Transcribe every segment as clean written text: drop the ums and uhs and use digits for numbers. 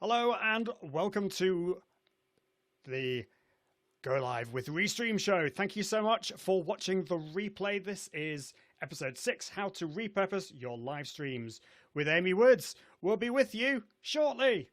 Hello and welcome to the Go Live with Restream show. Thank you so much for watching the replay. This is episode 6, how to repurpose your live streams with Amy Woods. We'll be with you shortly.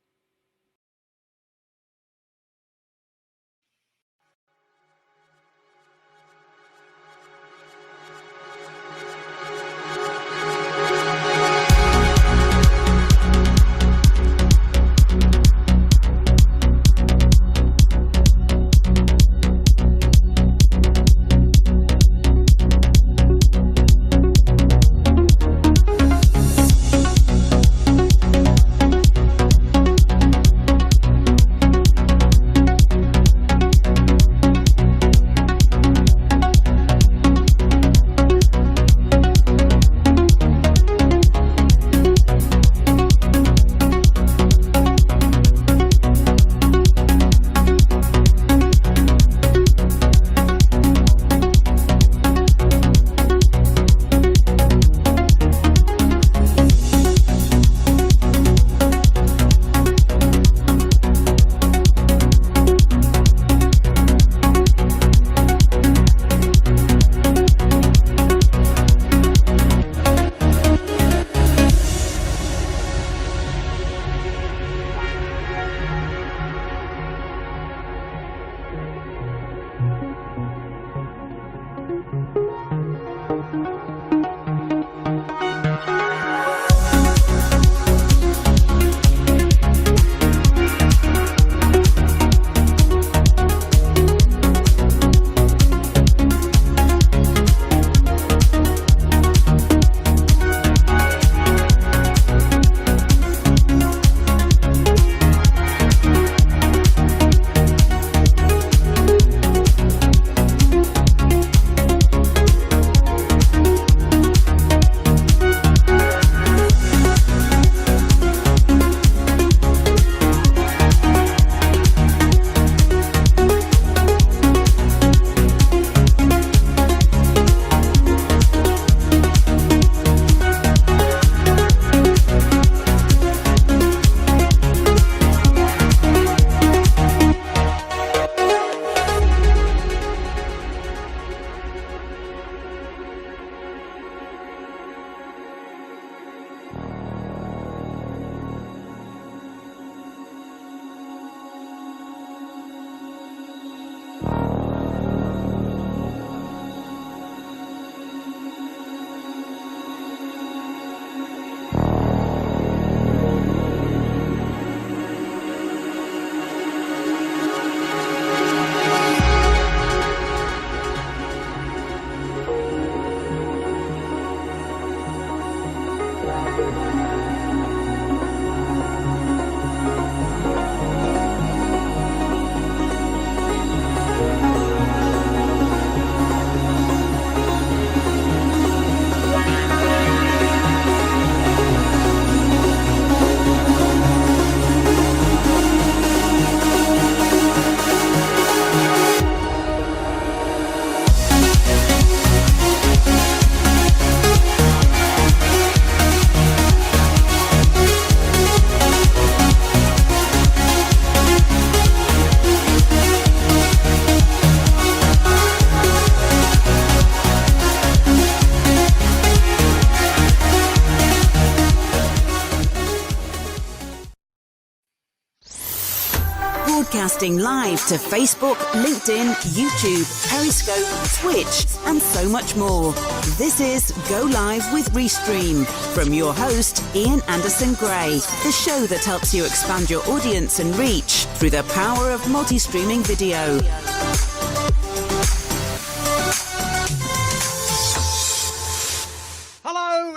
Broadcasting live to Facebook, LinkedIn, YouTube, Periscope, Twitch, and so much more. This is Go Live with Restream from your host, Ian Anderson Gray, the show that helps you expand your audience and reach through the power of multi-streaming video.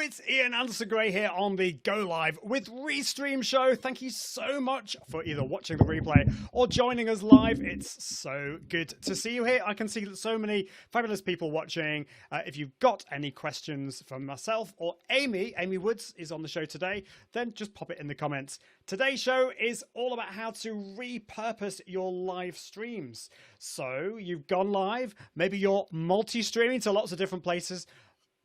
It's Ian Anderson Gray here on the Go Live with Restream show. Thank you so much for either watching the replay or joining us live. It's so good to see you here. I can see that so many fabulous people watching. If you've got any questions from myself or Amy Woods is on the show today, then just pop it in the comments. Today's show is all about how to repurpose your live streams. So you've gone live, maybe you're multi-streaming to lots of different places,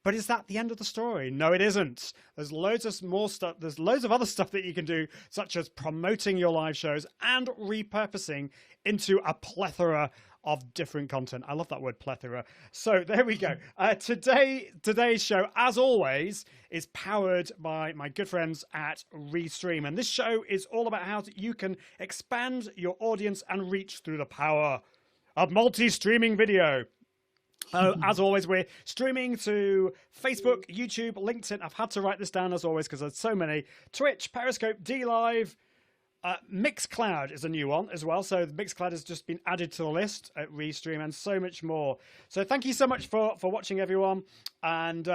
But is that the end of the story? No, it isn't. There's loads of more stuff. There's loads of other stuff that you can do, such as promoting your live shows and repurposing into a plethora of different content. I love that word, plethora. So there we go. Today's show, as always, is powered by my good friends at Restream. And this show is all about how you can expand your audience and reach through the power of multi-streaming video. As always, we're streaming to Facebook, YouTube, LinkedIn. I've had to write this down as always because there's so many. Twitch, Periscope, DLive. Mixcloud is a new one as well. So Mixcloud has just been added to the list at Restream and so much more. So thank you so much for watching, everyone. And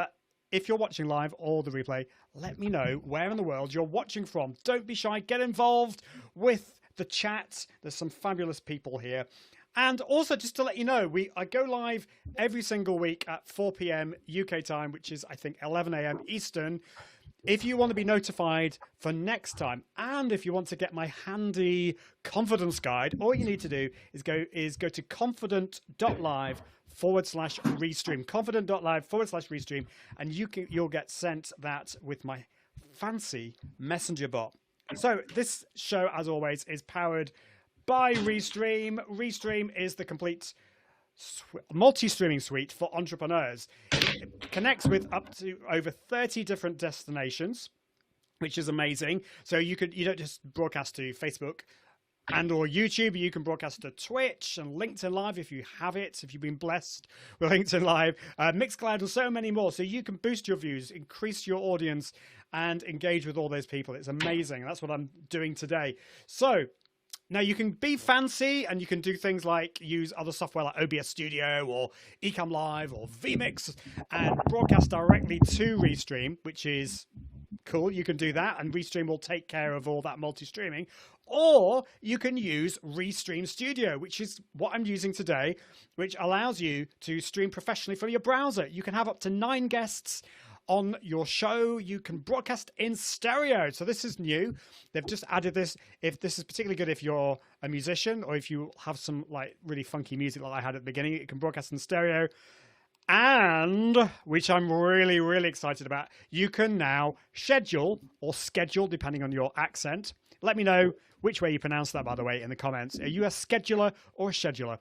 if you're watching live or the replay, let me know where in the world you're watching from. Don't be shy. Get involved with the chat. There's some fabulous people here. And also, just to let you know, I go live every single week at 4 p.m. UK time, which is, I think, 11 a.m. Eastern. If you want to be notified for next time, and if you want to get my handy confidence guide, all you need to do is go to confident.live/restream, confident.live/restream, and you'll get sent that with my fancy messenger bot. So this show, as always, is powered by Restream. Restream is the complete multi-streaming suite for entrepreneurs. It connects with up to over 30 different destinations, which is amazing. So you don't just broadcast to Facebook and or YouTube. You can broadcast to Twitch and LinkedIn Live if you have it, if you've been blessed with LinkedIn Live, Mixcloud, and so many more. So you can boost your views, increase your audience, and engage with all those people. It's amazing. That's what I'm doing today. So now you can be fancy and you can do things like use other software like OBS Studio or Ecamm Live or vMix and broadcast directly to Restream, which is cool. You can do that and Restream will take care of all that multi-streaming. Or you can use Restream Studio, which is what I'm using today, which allows you to stream professionally from your browser. You can have up to 9 guests on your show. You can broadcast in stereo. So this is new. They've just added this. If this is particularly good if you're a musician or if you have some like really funky music like I had at the beginning, it can broadcast in stereo. And, which I'm really, really excited about, you can now schedule or schedule, depending on your accent. Let me know which way you pronounce that, by the way, in the comments. Are you a scheduler or a scheduler?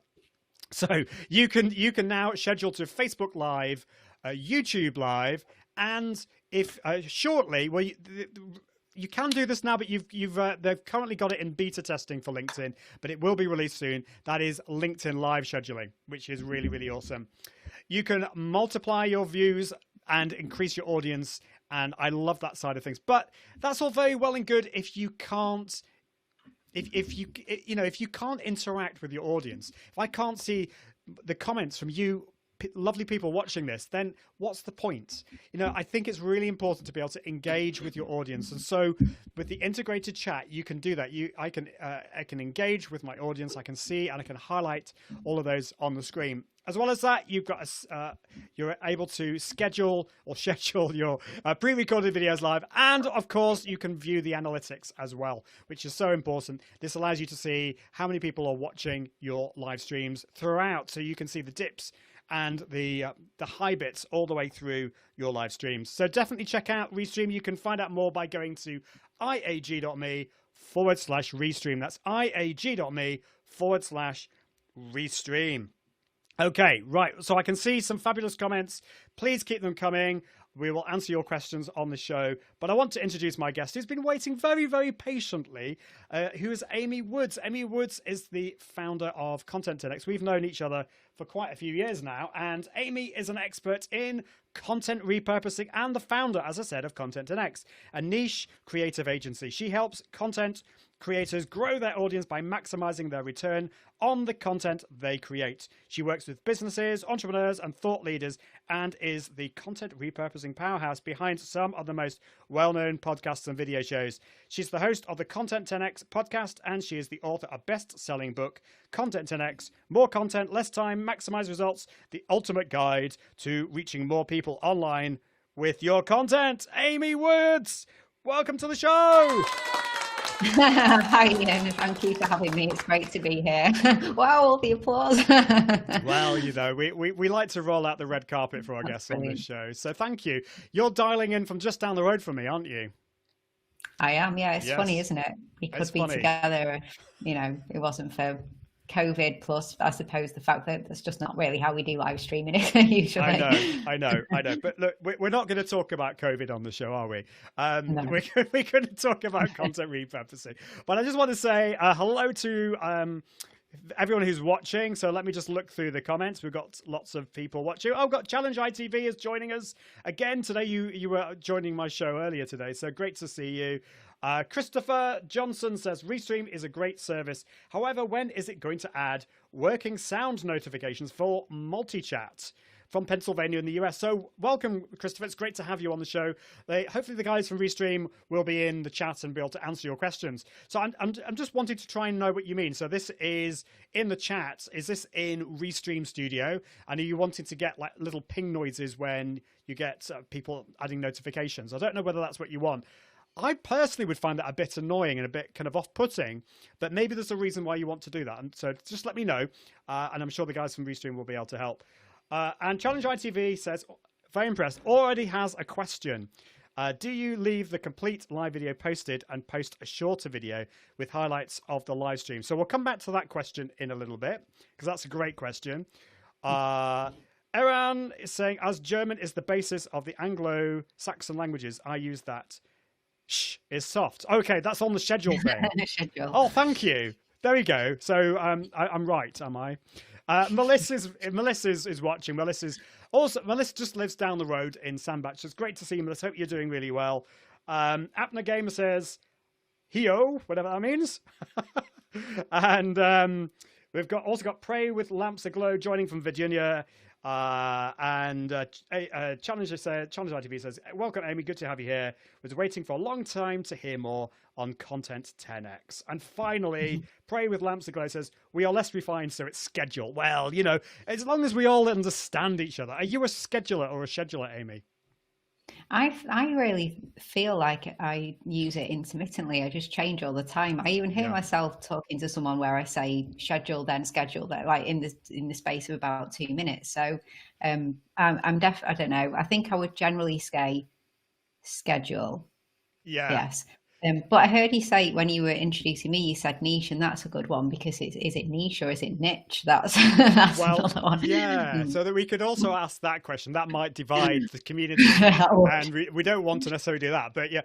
So you can now schedule to Facebook Live, YouTube Live, and if shortly, well, you can do this now, but they've currently got it in beta testing for LinkedIn, but it will be released soon. That is LinkedIn Live scheduling, which is really, really awesome. You can multiply your views and increase your audience, and I love that side of things. But that's all very well and good if you can't. If you can't interact with your audience, if I can't see the comments from you lovely people watching this, then what's the point? I think it's really important to be able to engage with your audience, and so with the integrated chat you can do that. I can engage with my audience. I can see and I can highlight all of those on the screen. As well as that, you're able to schedule your pre-recorded videos live, and of course you can view the analytics as well, which is so important. This allows you to see how many people are watching your live streams throughout, so you can see the dips and the high bits all the way through your live streams. So definitely check out Restream. You can find out more by going to iag.me/Restream. That's iag.me/Restream. Okay, right. So I can see some fabulous comments. Please keep them coming. We will answer your questions on the show. But I want to introduce my guest who's been waiting very, very patiently, who is Amy Woods. Amy Woods is the founder of Content 10X. We've known each other for quite a few years now. And Amy is an expert in content repurposing and the founder, as I said, of Content 10X, a niche creative agency. She helps content creators grow their audience by maximizing their return on the content they create. She works with businesses, entrepreneurs, and thought leaders, and is the content repurposing powerhouse behind some of the most well-known podcasts and video shows. She's the host of the Content 10X podcast, and she is the author of best-selling book, Content 10X, More Content, Less Time, Maximize Results, the ultimate guide to reaching more people online with your content. Amy Woods, welcome to the show. Hi, Ian. Thank you for having me. It's great to be here. Wow, all the applause. Well, we like to roll out the red carpet for our guests on this show. So thank you. You're dialing in from just down the road from me, aren't you? I am, yeah. It's funny, isn't it? We could be together, it wasn't for COVID, plus I suppose the fact that that's just not really how we do live streaming usually. I know. But look, we're not going to talk about COVID on the show, are we? No. We're going to talk about content repurposing. But I just want to say hello to everyone who's watching. So let me just look through the comments. We've got lots of people watching. Oh, we've got Challenge ITV is joining us again today. You were joining my show earlier today, so great to see you. Christopher Johnson says, Restream is a great service. However, when is it going to add working sound notifications for multi-chat? From Pennsylvania in the US. So welcome, Christopher. It's great to have you on the show. Hopefully the guys from Restream will be in the chat and be able to answer your questions. So I'm just wanting to try and know what you mean. So this is in the chat. Is this in Restream Studio? And are you wanting to get like little ping noises when you get people adding notifications? I don't know whether that's what you want. I personally would find that a bit annoying and a bit kind of off-putting, but maybe there's a reason why you want to do that. And so just let me know, and I'm sure the guys from Restream will be able to help. And Challenge ITV says, very impressed, already has a question. Do you leave the complete live video posted and post a shorter video with highlights of the live stream? So we'll come back to that question in a little bit, because that's a great question. Eran is saying, as German is the basis of the Anglo-Saxon languages, I use that. Shh is soft. Okay, that's on the schedule thing. Schedule. Oh, thank you. There we go. So I'm right, am I? Melissa's watching. Melissa just lives down the road in Sandbach. It's great to see you, Melissa. Hope you're doing really well. Apna Gamer says, "Hio," whatever that means. And we've also got Pray with Lamps Aglow joining from Virginia. Challenge ITV says, welcome, Amy. Good to have you here. Was waiting for a long time to hear more on Content 10X. And finally, Pray with Lamps Aglow says, we are less refined, so it's schedule. Well, as long as we all understand each other. Are you a scheduler or a scheduler, Amy? I really feel like I use it intermittently. I just change all the time. I even hear myself talking to someone where I say schedule, then schedule, that like in the space of about 2 minutes. So I don't know. I think I would generally say schedule. Yeah. Yes. But I heard you say when you were introducing me, you said niche, and that's a good one because is it niche or is it niche? That's another one. Yeah. So that we could also ask that question. That might divide the community, and we don't want to necessarily do that. But yeah,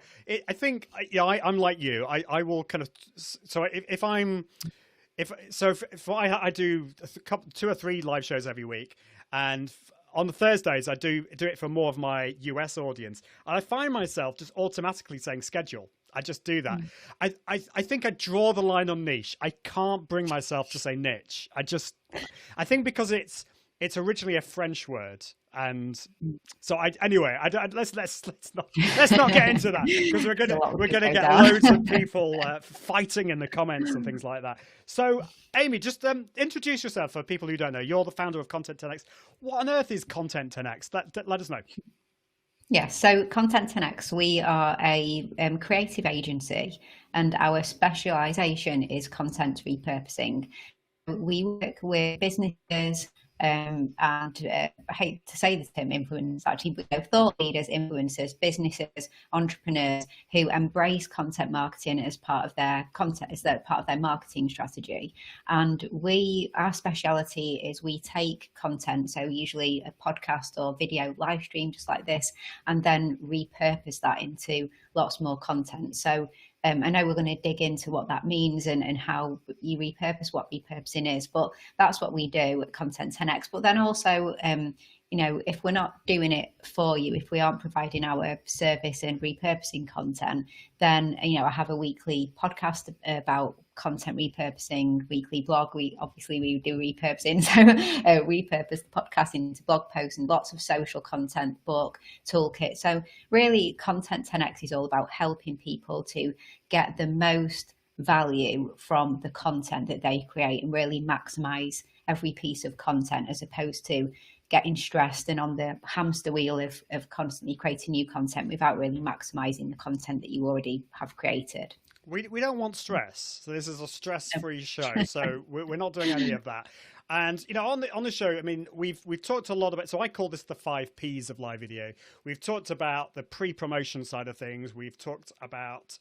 I think I'm like you. I will kind of. So if I do 2 or 3 live shows every week, and on the Thursdays I do it for more of my US audience, and I find myself just automatically saying schedule. I just do that. I think I draw the line on niche. I can't bring myself to say niche. I think because it's originally a French word, and so let's not get into that, because we're gonna get loads of people fighting in the comments and things like that. So Amy, just introduce yourself for people who don't know. You're the founder of Content 10X. What on earth is Content 10X? Let us know. Yes, so Content 10X, we are a creative agency, and our specialisation is content repurposing. We work with businesses and I hate to say the term influencers, actually, but thought leaders, influencers, businesses, entrepreneurs who embrace content marketing as part of their content, as part of their marketing strategy. And our speciality is we take content, so usually a podcast or video live stream just like this, and then repurpose that into lots more content. So I know we're going to dig into what that means and how you repurpose, what repurposing is, but that's what we do at Content 10X. But then also, if we're not doing it for you, if we aren't providing our service and repurposing content, then, I have a weekly podcast about content repurposing, weekly blog. We do repurposing, so repurpose the podcast into blog posts and lots of social content, book, toolkit. So really, Content 10X is all about helping people to get the most value from the content that they create and really maximize every piece of content, as opposed to getting stressed and on the hamster wheel of constantly creating new content without really maximizing the content that you already have created. we don't want stress. So this is a stress-free show. So we're not doing any of that. And on the show, I mean, we've talked a lot about. So I call this the 5 Ps of live video. We've talked about the pre-promotion side of things. We've talked about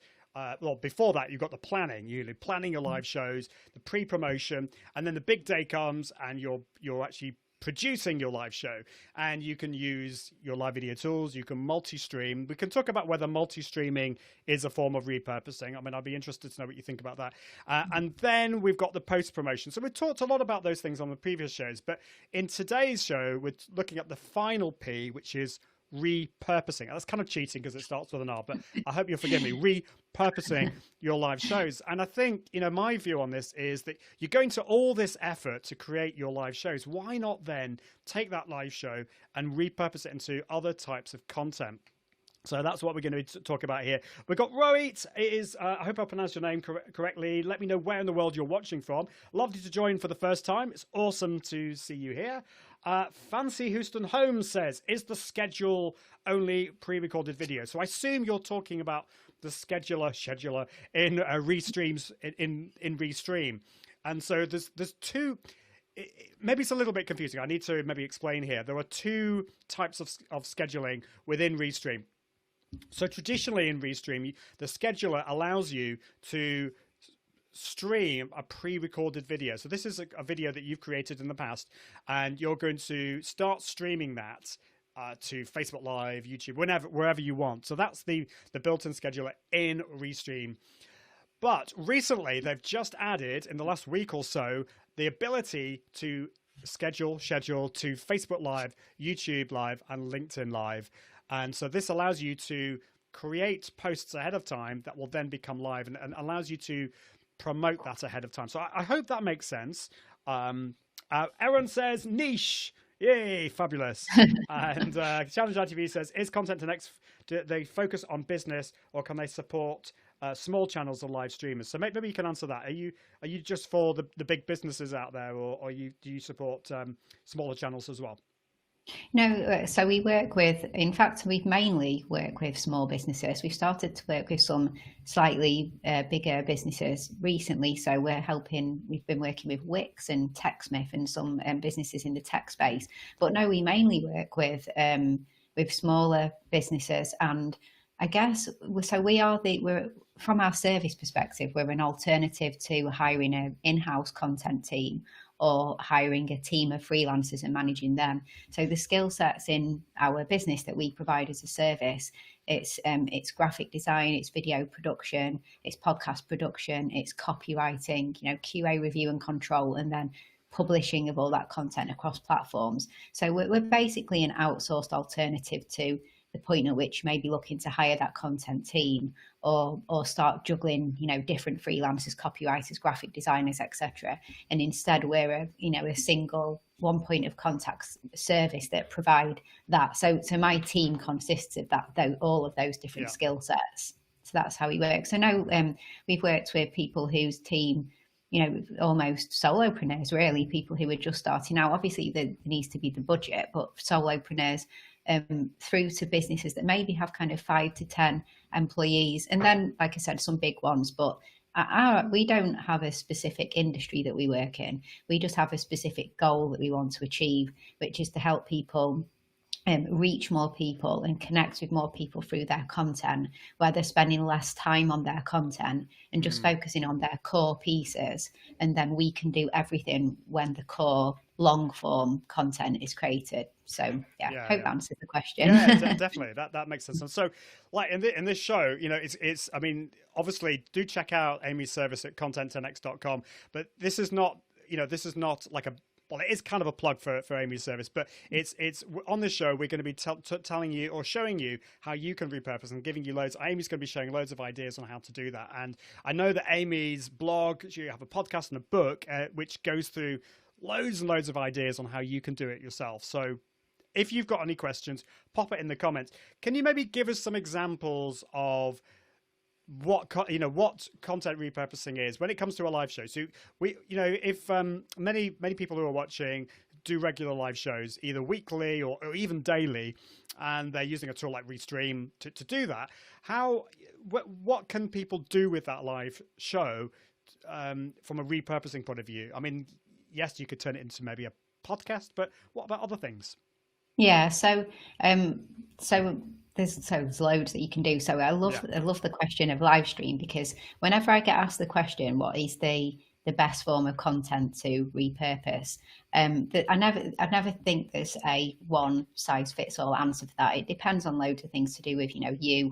well, before that, you've got the planning. You're planning your live shows, the pre-promotion, and then the big day comes, and you're actually producing your live show, and you can use your live video tools. You can multi-stream. We can talk about whether multi-streaming is a form of repurposing. I mean, I'd be interested to know what you think about that. And then we've got the post-promotion. So we've talked a lot about those things on the previous shows, but in today's show, we're looking at the final P, which is repurposing. That's kind of cheating because it starts with an R, but I hope you'll forgive me. Repurposing your live shows. And I think, my view on this is that you're going to all this effort to create your live shows. Why not then take that live show and repurpose it into other types of content? So that's what we're going to talk about here. We've got Rohit. It is, I hope I pronounced your name correctly. Let me know where in the world you're watching from. Lovely to join for the first time. It's awesome to see you here. Fancy Houston Holmes says, is the schedule only pre-recorded video? So I assume you're talking about the scheduler in Restreams in Restream. And so there's two. Maybe it's a little bit confusing. I need to maybe explain here. There are 2 types of scheduling within Restream. So traditionally in Restream, the scheduler allows you to stream a pre-recorded video. So this is a video that you've created in the past, and you're going to start streaming that to Facebook Live, YouTube, wherever you want. So that's the built-in scheduler in Restream. But recently, they've just added, in the last week or so, the ability to schedule to Facebook Live, YouTube Live, and LinkedIn Live. And so this allows you to create posts ahead of time that will then become live, and allows you to promote that ahead of time. So I hope that makes sense. Aaron says niche. Yay, fabulous. And Challenge ITV says, is Content to Next, do they focus on business, or can they support small channels or live streamers? So maybe you can answer that. Are you just for the big businesses out there, or do you support smaller channels as well? No, so we work with, in fact, we mainly work with small businesses. We've started to work with some slightly bigger businesses recently. So we've been working with Wix and TechSmith and some businesses in the tech space. But no, we mainly work with smaller businesses. And I guess, so we're from our service perspective, we're an alternative to hiring an in-house content team or hiring a team of freelancers and managing them. So the skill sets in our business that we provide as a service, it's graphic design, it's video production, it's podcast production, it's copywriting, QA review and control, and then publishing of all that content across platforms. So we're basically an outsourced alternative to the point at which you may be looking to hire that content team or start juggling, different freelancers, copywriters, graphic designers, etc. And instead we're a single one point of contact service that provide that. So my team consists of all of those different skill sets. So that's how we work. So now we've worked with people whose team, almost solopreneurs, really, people who are just starting out. Obviously there needs to be the budget, but solopreneurs, through to businesses that maybe have kind of 5 to 10 employees. And then, like I said, some big ones, but we don't have a specific industry that we work in. We just have a specific goal that we want to achieve, which is to help people reach more people and connect with more people through their content, where they're spending less time on their content and just focusing on their core pieces. And then we can do everything when the core long form content is created. So I hope that answers the question. Yeah, definitely. That makes sense. And so, like in this show, it's I mean, obviously do check out Amy's service at content10x.com, but this is not like well, it is kind of a plug for Amy's service, but it's on this show, we're going to be telling you or showing you how you can repurpose and giving you loads. Amy's going to be showing loads of ideas on how to do that. And I know that Amy's blog, you have a podcast and a book, which goes through loads and loads of ideas on how you can do it yourself. So if you've got any questions, pop it in the comments. Can you maybe give us some examples of what content repurposing is when it comes to a live show? So if many people who are watching do regular live shows, either weekly or even daily, and they're using a tool like Restream to do that. What can people do with that live show from a repurposing point of view? I mean, yes, you could turn it into maybe a podcast, but what about other things? Yeah, so there's loads that you can do. So I love the question of live stream, because whenever I get asked the question, what is the best form of content to repurpose, I never think there's a one size fits all answer for that. It depends on loads of things to do with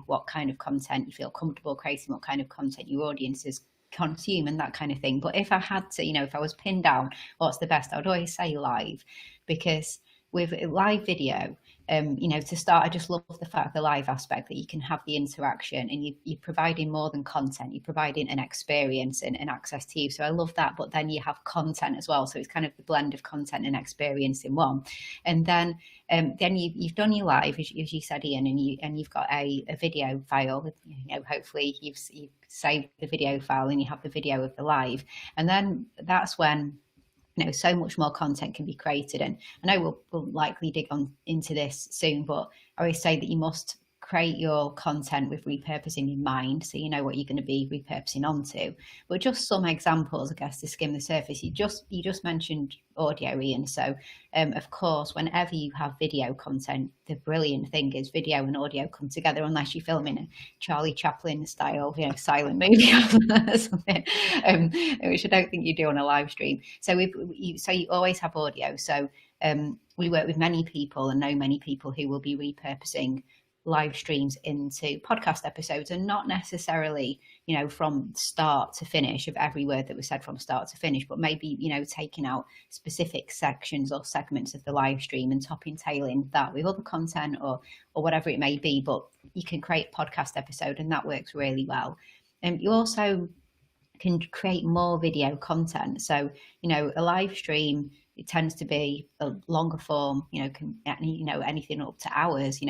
what kind of content you feel comfortable creating, what kind of content your audiences consume, and that kind of thing. But if I had to, if I was pinned down what's the best, I would always say live, because with live video, to start, I just love the fact, the live aspect, that you can have the interaction, and you're providing more than content, you're providing an experience and access to you. So I love that. But then you have content as well, so it's kind of the blend of content and experience in one. And then you've done your live, as you said, Ian, and you've got a video file. Hopefully you've saved the video file and you have the video of the live, and then that's when so much more content can be created. And I know we'll likely dig into this soon, but I always say that you must create your content with repurposing in mind, so you know what you're going to be repurposing onto. But just some examples, I guess, to skim the surface. You just mentioned audio, Ian. So of course, whenever you have video content, the brilliant thing is video and audio come together, unless you're filming a Charlie Chaplin style silent movie or something, which I don't think you do on a live stream. So you always have audio. So we work with many people and know many people who will be repurposing live streams into podcast episodes, and not necessarily from start to finish of every word that was said from start to finish, but maybe taking out specific sections or segments of the live stream and tailing that with other content or whatever it may be. But you can create a podcast episode, and that works really well. And you also can create more video content. So a live stream, it tends to be a longer form, anything up to hours,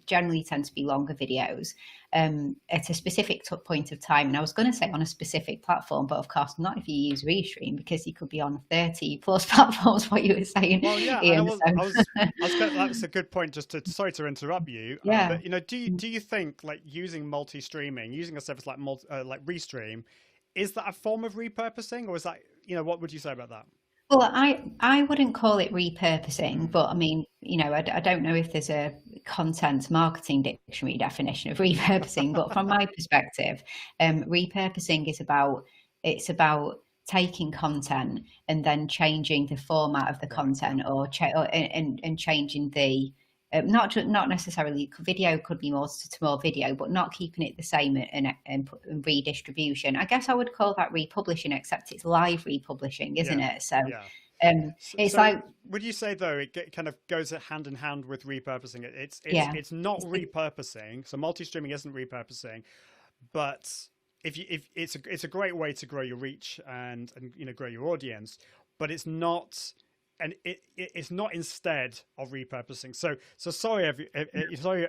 generally tend to be longer videos at a specific point of time. And I was going to say on a specific platform, but of course not if you use Restream, because you could be on 30 plus platforms, what you were saying. Well, yeah, Ian, that's a good point. Sorry to interrupt you. Yeah. But, do you think like using multi-streaming, using a service like Restream, is that a form of repurposing, or is that, what would you say about that? Well, I wouldn't call it repurposing, but I mean, I don't know if there's a content marketing dictionary definition of repurposing, but from my perspective, repurposing is about taking content and then changing the format of the content, and changing the not necessarily video, could be more to more video, but not keeping it the same and redistribution. I guess I would call that republishing, except it's live republishing, isn't it? So would you say though it kind of goes hand in hand with repurposing? It's not repurposing. So multi-streaming isn't repurposing, but if it's a great way to grow your reach and grow your audience, but it's not. And it's not instead of repurposing. So sorry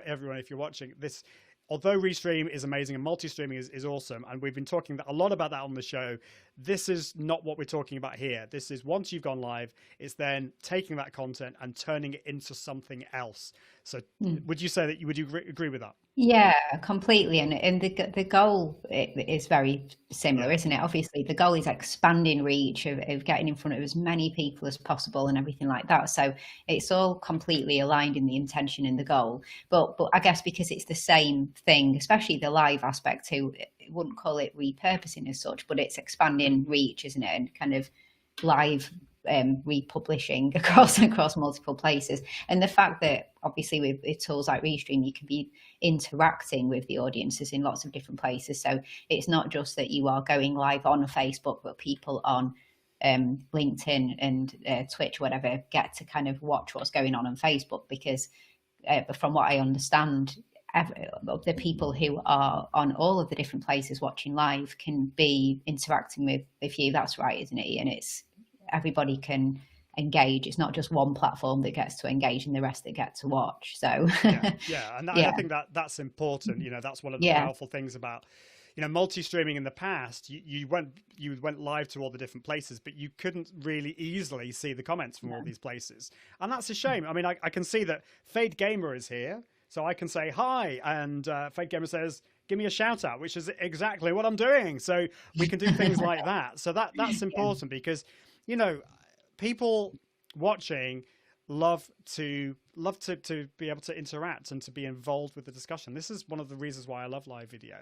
everyone if you're watching this. Although Restream is amazing and multi-streaming is awesome, and we've been talking a lot about that on the show, this is not what we're talking about here. This is once you've gone live, it's then taking that content and turning it into something else. So would you say that would you agree with that? Yeah, completely. And the goal is very similar, isn't it? Obviously, the goal is expanding reach, of getting in front of as many people as possible and everything like that. So it's all completely aligned in the intention and the goal. But I guess because it's the same thing, especially the live aspect too, I wouldn't call it repurposing as such, but it's expanding reach, isn't it? And kind of live republishing across multiple places. And the fact that obviously with tools like Restream, you can be interacting with the audiences in lots of different places. So it's not just that you are going live on Facebook, but people on LinkedIn and Twitch, whatever, get to kind of watch what's going on Facebook, because from what I understand, the people who are on all of the different places watching live can be interacting with you. That's right, isn't it? And it's everybody can engage. It's not just one platform that gets to engage and the rest that get to watch. So and I think that's important. That's one of the powerful things about multi-streaming in the past, you went live to all the different places, but you couldn't really easily see the comments from all these places, and that's a shame. I mean, I can see that Fade Gamer is here, so I can say hi, and Fade Gamer says, "Give me a shout out," which is exactly what I'm doing. So we can do things like that. So that's important because people watching love to be able to interact and to be involved with the discussion. This is one of the reasons why I love live video.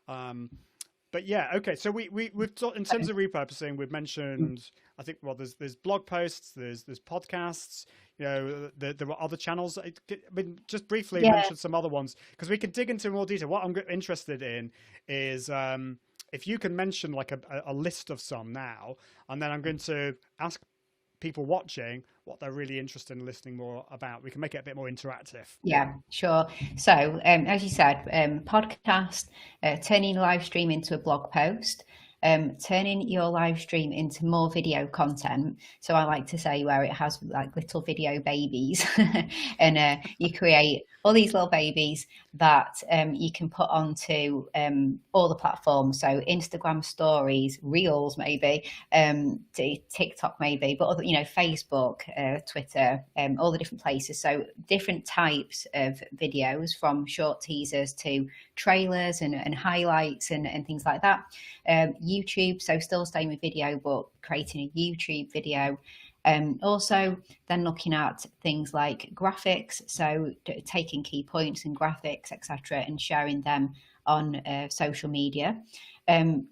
But yeah, okay. So we've talked in terms of repurposing. We've mentioned, I think, there's blog posts, there's podcasts. There were other channels. I mean, just briefly mention some other ones because we can dig into more detail. What I'm interested in is if you can mention like a list of some now, and then I'm going to ask people watching what they're really interested in listening more about. We can make it a bit more interactive. Yeah, sure. So as you said, podcast, turning live stream into a blog post, turning your live stream into more video content. So I like to say where it has like little video babies and you create all these little babies that you can put onto all the platforms. So Instagram stories, Reels, maybe, TikTok, maybe, but other, Facebook, Twitter, all the different places. So different types of videos, from short teasers to trailers and highlights and things like that. YouTube, so still staying with video, but creating a YouTube video. Also then looking at things like graphics, so taking key points and graphics, etc., and sharing them on social media.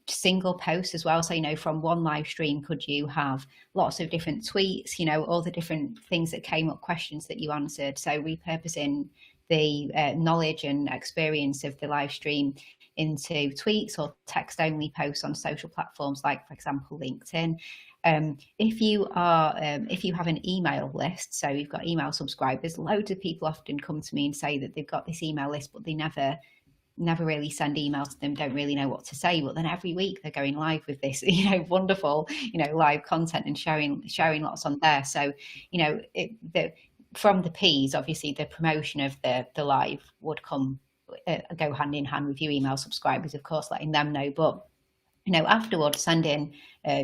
Single posts as well, so from one live stream could you have lots of different tweets, all the different things that came up, questions that you answered. So repurposing the knowledge and experience of the live stream into tweets or text only posts on social platforms like, for example, LinkedIn. If you have an email list, so you've got email subscribers, loads of people often come to me and say that they've got this email list, but they never really send emails to them, don't really know what to say. But then every week they're going live with this, wonderful, live content and sharing lots on there. So, from the P's, obviously the promotion of the live would go hand in hand with your email subscribers, of course, letting them know. But afterwards, send in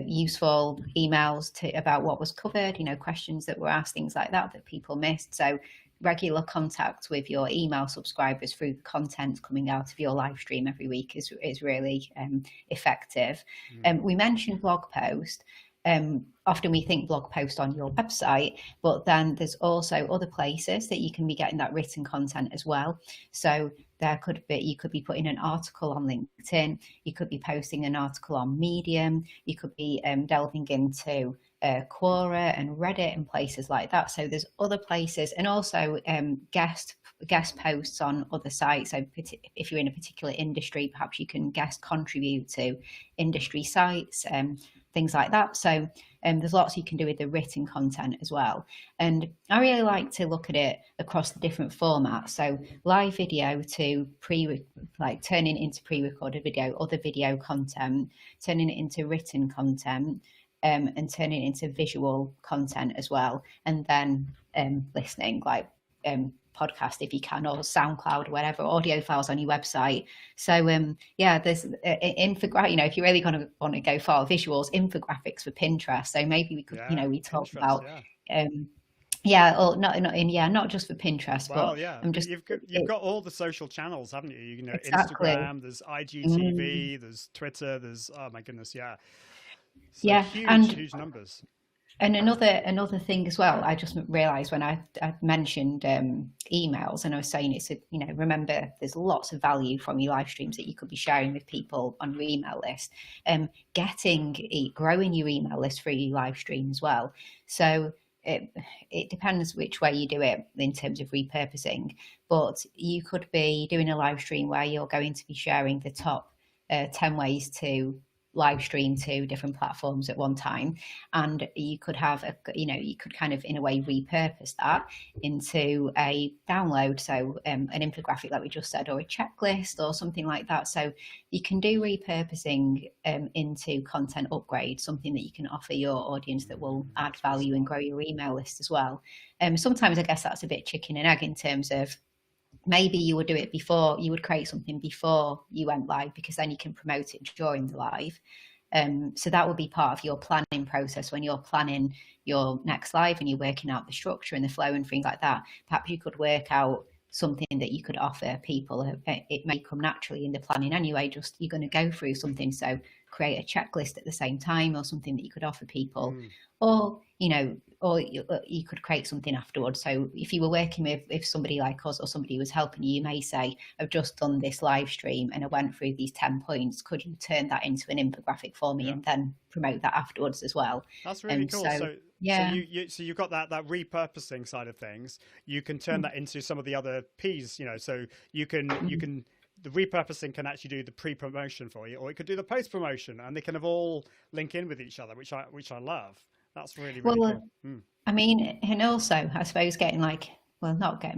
useful emails about what was covered, questions that were asked, things like that people missed. So regular contact with your email subscribers through the content coming out of your live stream every week is really effective. We mentioned blog post. Often we think blog post on your website, but then there's also other places that you can be getting that written content as well. So you could be putting an article on LinkedIn, you could be posting an article on Medium, you could be delving into Quora and Reddit and places like that. So there's other places, and also guest posts on other sites. So if you're in a particular industry, perhaps you can guest contribute to industry sites, things like that. So there's lots you can do with the written content as well. And I really like to look at it across the different formats. So live video to turning into pre-recorded video, other video content, turning it into written content, and turning it into visual content as well. And then listening, like podcast if you can, or SoundCloud, whatever, audio files on your website. So there's if you're really going to want to go far, visuals, infographics for Pinterest. So maybe we could, we talked about not just for Pinterest, but you've got all the social channels, haven't you? Exactly. Instagram, there's IGTV, there's Twitter, there's, oh my goodness, so huge numbers. And another thing as well, I just realised when I mentioned emails, and I was saying it's remember there's lots of value from your live streams that you could be sharing with people on your email list. Growing your email list through your live stream as well. So it depends which way you do it in terms of repurposing, but you could be doing a live stream where you're going to be sharing the top 10 ways to live stream to different platforms at one time, and you could have you could kind of in a way repurpose that into a download, so an infographic like we just said, or a checklist or something like that. So you can do repurposing into content upgrade, something that you can offer your audience that will add value and grow your email list as well. Sometimes I guess that's a bit chicken and egg in terms of maybe you would do it before, you would create something before you went live, because then you can promote it during the live. So that would be part of your planning process when you're planning your next live and you're working out the structure and the flow and things like that. Perhaps you could work out something that you could offer people. It may come naturally in the planning anyway, just you're going to go through something, so create a checklist at the same time, or something that you could offer people. Or you could create something afterwards. So if you were working with somebody like us, or somebody was helping you, you may say, I've just done this live stream and I went through these 10 points. Could you turn that into an infographic for me, and then promote that afterwards as well? That's really cool. So you've got that repurposing side of things. You can turn that into some of the other P's, so you can the repurposing can actually do the pre-promotion for you, or it could do the post-promotion, and they kind of all link in with each other, which I love. That's really cool. I mean, and also, I suppose getting not get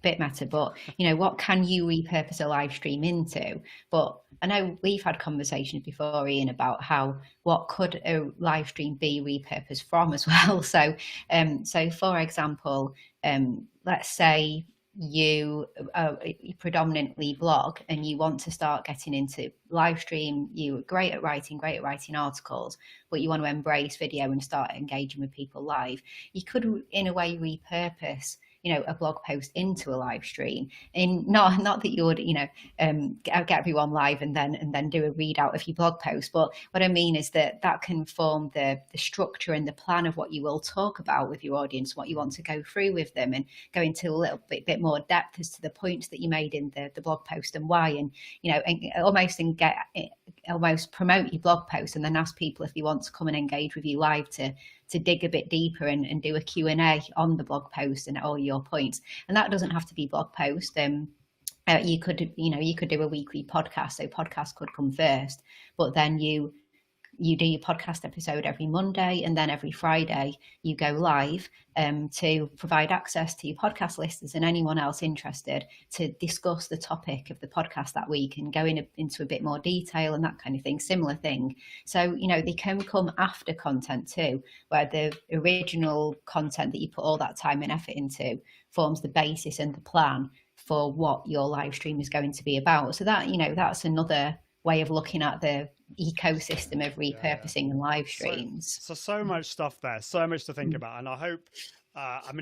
bit meta, but what can you repurpose a live stream into? But I know we've had conversations before, Ian, about what could a live stream be repurposed from as well. So, for example, let's say you predominantly blog and you want to start getting into live stream. You're great at writing articles, but you want to embrace video and start engaging with people live. You could, in a way, repurpose a blog post into a live stream, and not that you would get everyone live and then do a readout of your blog post, but what I mean is that can form the structure and the plan of what you will talk about with your audience, what you want to go through with them, and go into a little bit more depth as to the points that you made in the blog post and why, and almost promote your blog post, and then ask people if they want to come and engage with you live to dig a bit deeper and do a Q&A on the blog post and all your points. And that doesn't have to be blog post. You could do a weekly podcast, so podcast could come first, but then you do your podcast episode every Monday, and then every Friday you go live to provide access to your podcast listeners and anyone else interested to discuss the topic of the podcast that week and go into a bit more detail and that kind of thing, similar thing. So, they can come after content too, where the original content that you put all that time and effort into forms the basis and the plan for what your live stream is going to be about. So that, that's another way of looking at the ecosystem of repurposing and live streams. So much stuff there, so much to think about, and I hope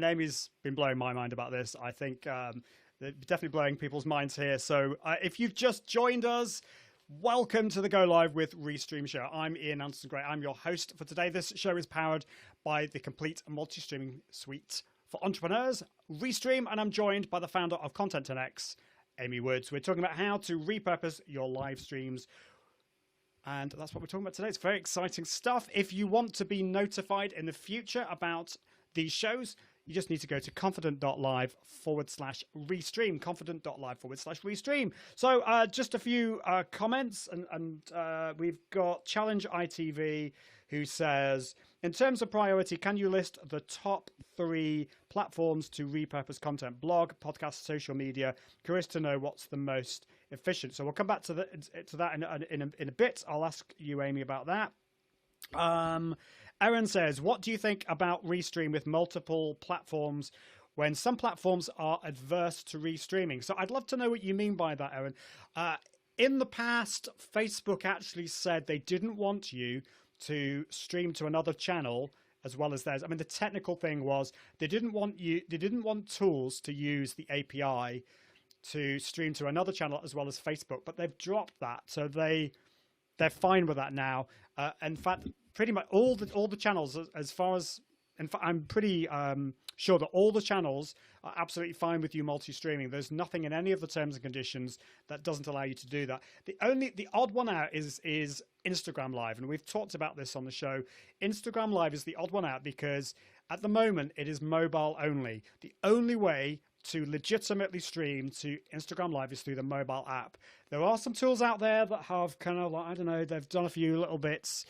Amy's been blowing my mind about this. I think they're definitely blowing people's minds here. So if you've just joined us, welcome to the Go Live with Restream show. I'm Ian Anderson-Gray. I'm your host for today. This show is powered by the complete multi-streaming suite for entrepreneurs, Restream, and I'm joined by the founder of Content 10x, Amy Woods. We're talking about how to repurpose your live streams, and that's what we're talking about today. It's very exciting stuff. If you want to be notified in the future about these shows, you just need to go to confident.live/restream, confident.live/restream. So just a few comments, and we've got Challenge ITV, who says, in terms of priority, can you list the top 3 platforms to repurpose content? Blog, podcast, social media. Curious to know what's the most efficient. So we'll come back to that in a bit. I'll ask you, Amy, about that. Aaron says, what do you think about Restream with multiple platforms when some platforms are adverse to restreaming? So I'd love to know what you mean by that, Aaron. In the past, Facebook actually said they didn't want you to stream to another channel as well as theirs. I mean, the technical thing was they didn't want tools to use the API to stream to another channel as well as Facebook, but they've dropped that, so they're fine with that now. In fact, pretty much all the channels, as far as, in fact, I'm pretty sure that all the channels are absolutely fine with you multi-streaming. There's nothing in any of the terms and conditions that doesn't allow you to do that. The odd one out is Instagram Live, and we've talked about this on the show. Instagram Live is the odd one out because at the moment it is mobile only. The only way to legitimately stream to Instagram Live is through the mobile app. There are some tools out there that have kind of like, I don't know, they've done a few little bits,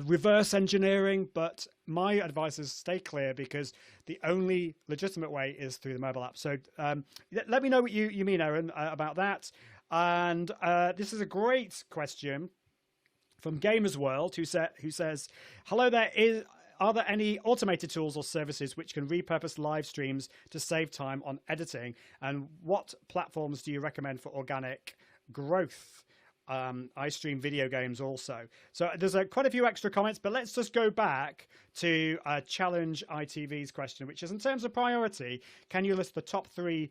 reverse engineering, but my advice is stay clear because the only legitimate way is through the mobile app. So let me know what you mean, Aaron, about that. And this is a great question from Gamers World, who says, hello there, are there any automated tools or services which can repurpose live streams to save time on editing? And what platforms do you recommend for organic growth? I stream video games also. So there's quite a few extra comments, but let's just go back to Challenge ITV's question, which is, in terms of priority, can you list the top 3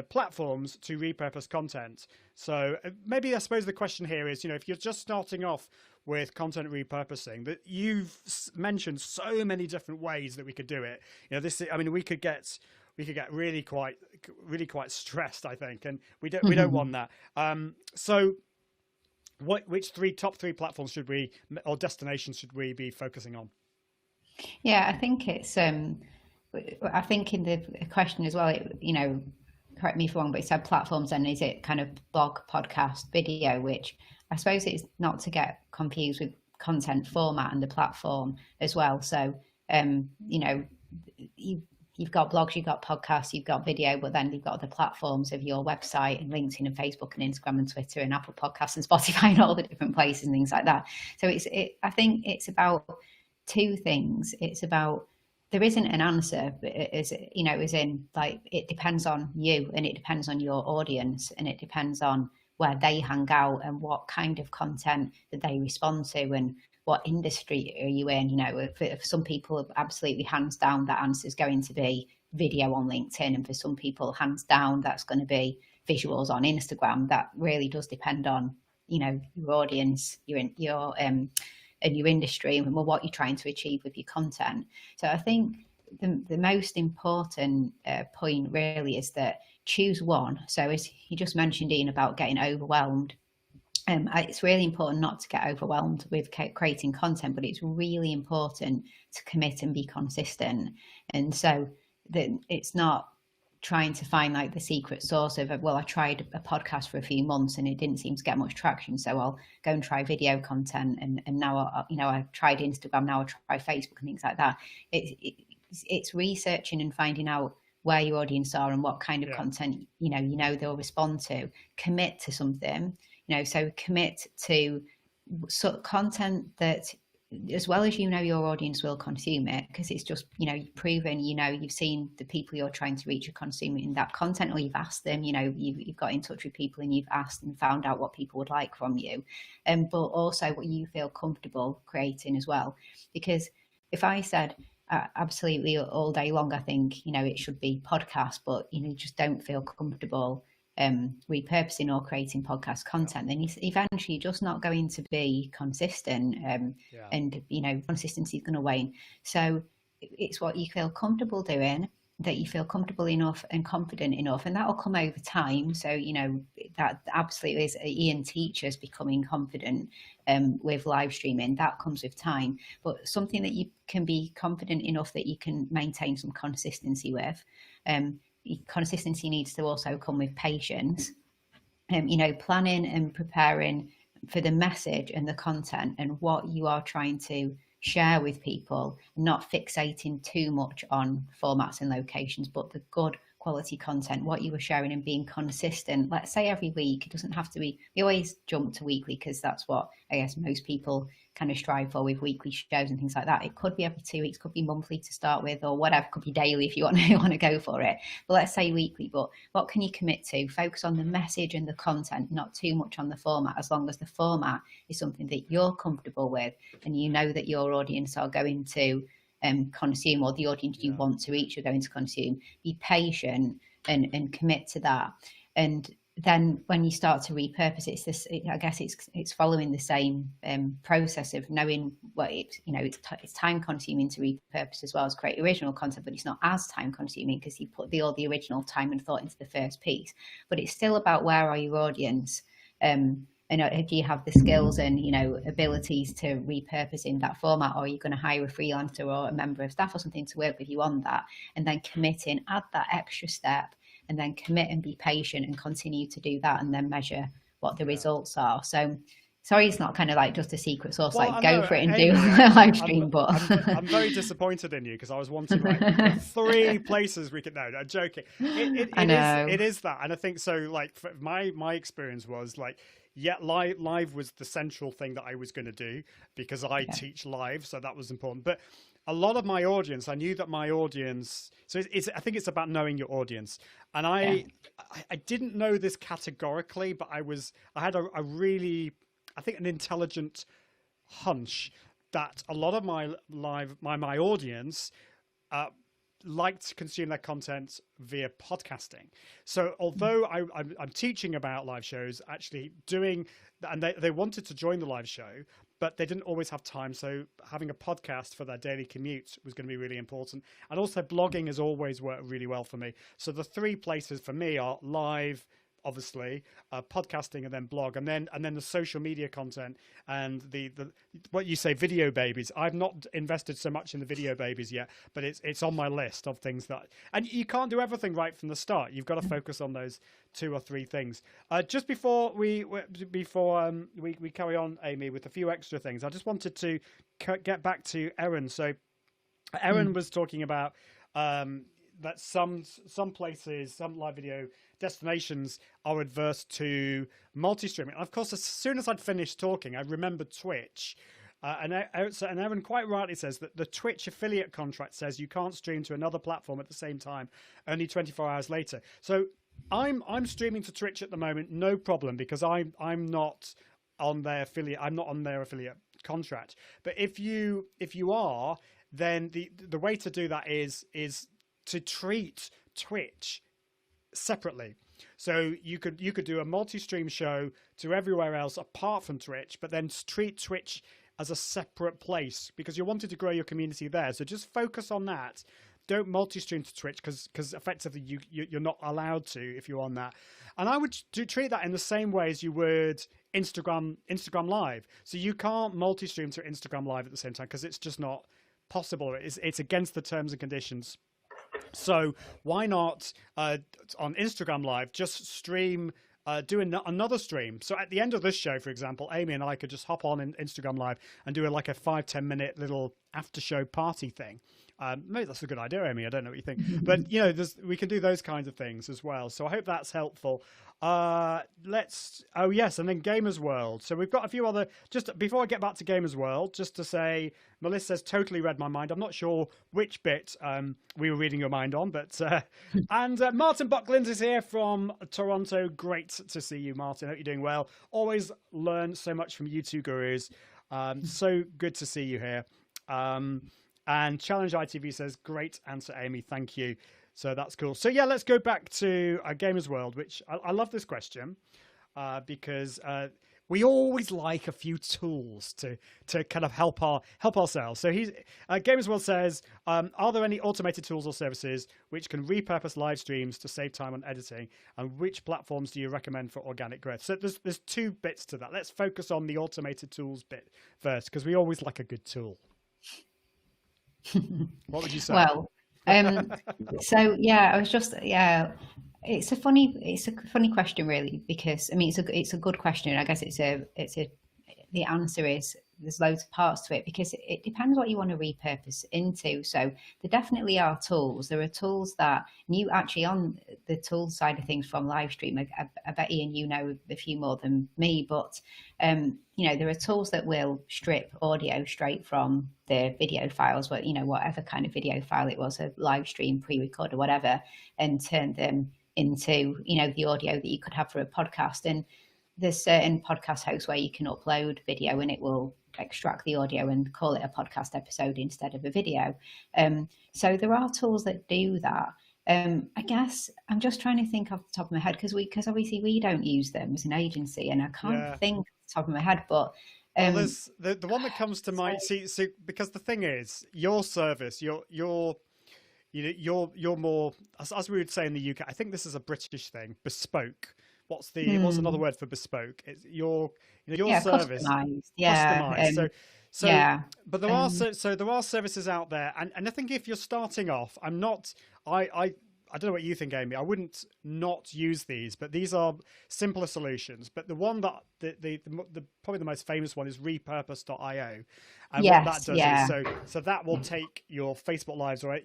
platforms to repurpose content? So maybe I suppose the question here is, if you're just starting off with content repurposing, that you've mentioned so many different ways that we could do it. We could get really quite stressed, I think, and we don't want that. So which top 3 platforms or destinations should we be focusing on? Yeah, I think it's I think in the question as well, correct me if I'm wrong, but it said platforms, and is it kind of blog, podcast, video, which I suppose it's not to get confused with content format and the platform as well. So, you've got blogs, you've got podcasts, you've got video, but then you've got the platforms of your website and LinkedIn and Facebook and Instagram and Twitter and Apple Podcasts and Spotify and all the different places and things like that. So I think it's about 2 things. It's about, there isn't an answer, as in, like, it depends on you, and it depends on your audience, and it depends on where they hang out and what kind of content that they respond to and what industry are you in. For some people, absolutely hands down, that answer is going to be video on LinkedIn, and for some people, hands down, that's going to be visuals on Instagram. That really does depend on your audience, and your industry, and what you're trying to achieve with your content. So I think the most important point really is that choose one. So as you just mentioned, Ian, about getting overwhelmed, it's really important not to get overwhelmed with creating content, but it's really important to commit and be consistent. And so that it's not trying to find like the secret sauce of, well, I tried a podcast for a few months and it didn't seem to get much traction, so I'll go and try video content, and now I tried Instagram, now I try Facebook and things like that. It's researching and finding out where your audience are and what kind of content they'll respond to. Commit to something, so commit to sort of content that, as well as your audience will consume it, because it's just you've proven you've seen the people you're trying to reach are consuming that content, or you've asked them, you've got in touch with people and you've asked and found out what people would like from you, but also what you feel comfortable creating as well. Because if I said absolutely all day long, I think it should be podcast, but just don't feel comfortable repurposing or creating podcast content, then you're eventually just not going to be consistent, and consistency is going to wane. So it's what you feel comfortable doing, that you feel comfortable enough and confident enough, and that will come over time. So that absolutely is Ian teaches becoming confident with live streaming. That comes with time, but something that you can be confident enough that you can maintain some consistency with. Consistency needs to also come with patience, planning and preparing for the message and the content and what you are trying to share with people, not fixating too much on formats and locations, but the good quality content, what you were sharing, and being consistent. Let's say every week. It doesn't have to be, we always jump to weekly because that's what I guess most people kind of strive for with weekly shows and things like that. It could be every 2 weeks, could be monthly to start with, or whatever, could be daily if you want to go for it. But let's say weekly. But what can you commit to? Focus on the message and the content, not too much on the format, as long as the format is something that you're comfortable with and that your audience are going to consume, or the audience you want to reach are going to consume. Be patient and commit to that. And then when you start to repurpose, I guess it's following the same process of knowing what it's time consuming to repurpose as well as create original content, but it's not as time consuming because you put all the original time and thought into the first piece. But it's still about where are your audience, and do you have the skills and abilities to repurpose in that format, or are you going to hire a freelancer or a member of staff or something to work with you on that, and then committing, add that extra step, and then commit and be patient and continue to do that, and then measure what the results are. So sorry, it's not kind of like just a secret sauce, well, like go for it and do a live stream. But I'm very disappointed in you because I was wanting like 3 places we could. No, I'm joking. It is that, and I think so. Like my experience was like, yeah, live was the central thing that I was going to do because I teach live, so that was important. But a lot of my audience, I knew that my audience. So I think it's about knowing your audience, and I didn't know this categorically, but I had a really, I think, an intelligent hunch that a lot of my audience like to consume their content via podcasting. So although I'm teaching about live shows, actually doing, and they wanted to join the live show, but they didn't always have time. So having a podcast for their daily commute was going to be really important. And also blogging has always worked really well for me. So the three places for me are live, obviously, podcasting, and then blog, and then the social media content, and the what you say, video babies. I've not invested so much in the video babies yet, but it's on my list of things that, and you can't do everything right from the start. You've got to focus on those 2 or 3 things. Just before we carry on, Amy, with a few extra things, I just wanted to get back to Erin. So Erin was talking about that some places, some live video destinations are adverse to multi-streaming. Of course, as soon as I'd finished talking, I remembered Twitch. And Erin quite rightly says that the Twitch affiliate contract says you can't stream to another platform at the same time, only 24 hours later. So I'm streaming to Twitch at the moment, no problem, because I'm not on their affiliate. I'm not on their affiliate contract. But if you are, then the way to do that is to treat Twitch separately. So you could do a multi-stream show to everywhere else apart from Twitch, but then treat Twitch as a separate place because you wanted to grow your community there. So just focus on that. Don't multi-stream to Twitch because effectively you're not allowed to if you're on that. And I would treat that in the same way as you would Instagram Live. So you can't multi-stream to Instagram Live at the same time because it's just not possible. It's against the terms and conditions. So why not on Instagram Live just stream, do another stream? So at the end of this show, for example, Amy and I could just hop on in Instagram Live and do like a 5-10 minute little after show party thing. Maybe that's a good idea, Amy. I don't know what you think, but we can do those kinds of things as well. So I hope that's helpful. And then Gamers World. So we've got a few other, just before I get back to Gamers World, just to say, Melissa says, totally read my mind. I'm not sure which bit we were reading your mind on, but, and Martin Buckland is here from Toronto. Great to see you, Martin. Hope you're doing well. Always learn so much from you two gurus. So good to see you here. And Challenge ITV says, great answer, Amy. Thank you. So that's cool. So yeah, let's go back to Gamers World, which I love this question because we always like a few tools to kind of help ourselves. So Gamers World says, are there any automated tools or services which can repurpose live streams to save time on editing? And which platforms do you recommend for organic growth? So there's 2 bits to that. Let's focus on the automated tools bit first, because we always like a good tool. What would you say? Well, so yeah, I was just it's a funny question really, because I mean it's a good question. I guess the answer is there's loads of parts to it because it depends what you want to repurpose into. So there definitely are tools. There are tools that you actually on the tool side of things from Livestream. I bet Ian, you know a few more than me, but there are tools that will strip audio straight from the video files, whatever kind of video file it was, a live stream, pre-record or whatever, and turn them into, the audio that you could have for a podcast. And there's certain podcast hosts where you can upload video and it will extract the audio and call it a podcast episode instead of a video. So there are tools that do that. I guess I'm just trying to think off the top of my head because obviously we don't use them as an agency, and I can't think off the top of my head. But there's the one that comes to mind. See, because the thing is, your service, you're more, as we would say in the UK. I think this is a British thing. Bespoke. What's another word for bespoke? It's your service. Customized. But there are services out there, and I think if you're starting off, I don't know what you think, Amy. I wouldn't not use these, but these are simpler solutions. But the one that the probably the most famous one is Repurpose.io, and what that does is so that will take your Facebook lives or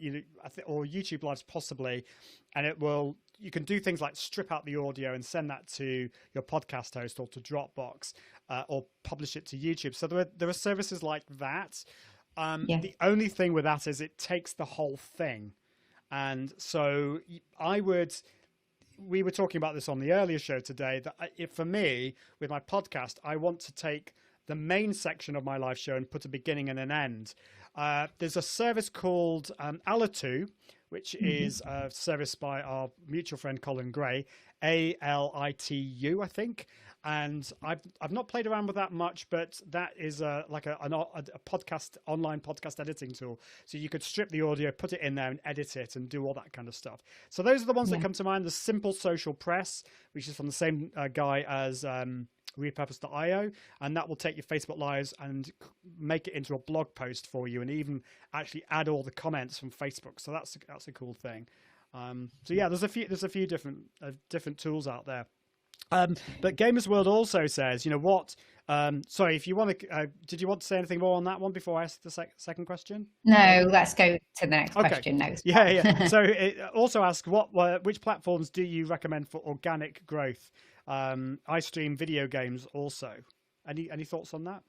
YouTube lives possibly, and it will you can do things like strip out the audio and send that to your podcast host or to Dropbox, or publish it to YouTube. So there are services like that. The only thing with that is it takes the whole thing. And so we were talking about this on the earlier show today, that for me, with my podcast, I want to take the main section of my live show and put a beginning and an end. There's a service called Alitu, which is a service by our mutual friend Colin Gray, ALITU, I think. And I've not played around with that much, but that is like a podcast, online podcast editing tool. So you could strip the audio, put it in there and edit it and do all that kind of stuff. So those are the ones that come to mind. The Simple Social Press, which is from the same guy as Repurpose.io, and that will take your Facebook Lives and make it into a blog post for you, and even actually add all the comments from Facebook. So that's a cool thing. So yeah, there's a few different tools out there. But Gamers World also says, you know what? Sorry, if you want to, did you want to say anything more on that one before I ask the second question? No, let's go to the next question now. Yeah. So it also asks, which platforms do you recommend for organic growth? I stream video games also. Any thoughts on that?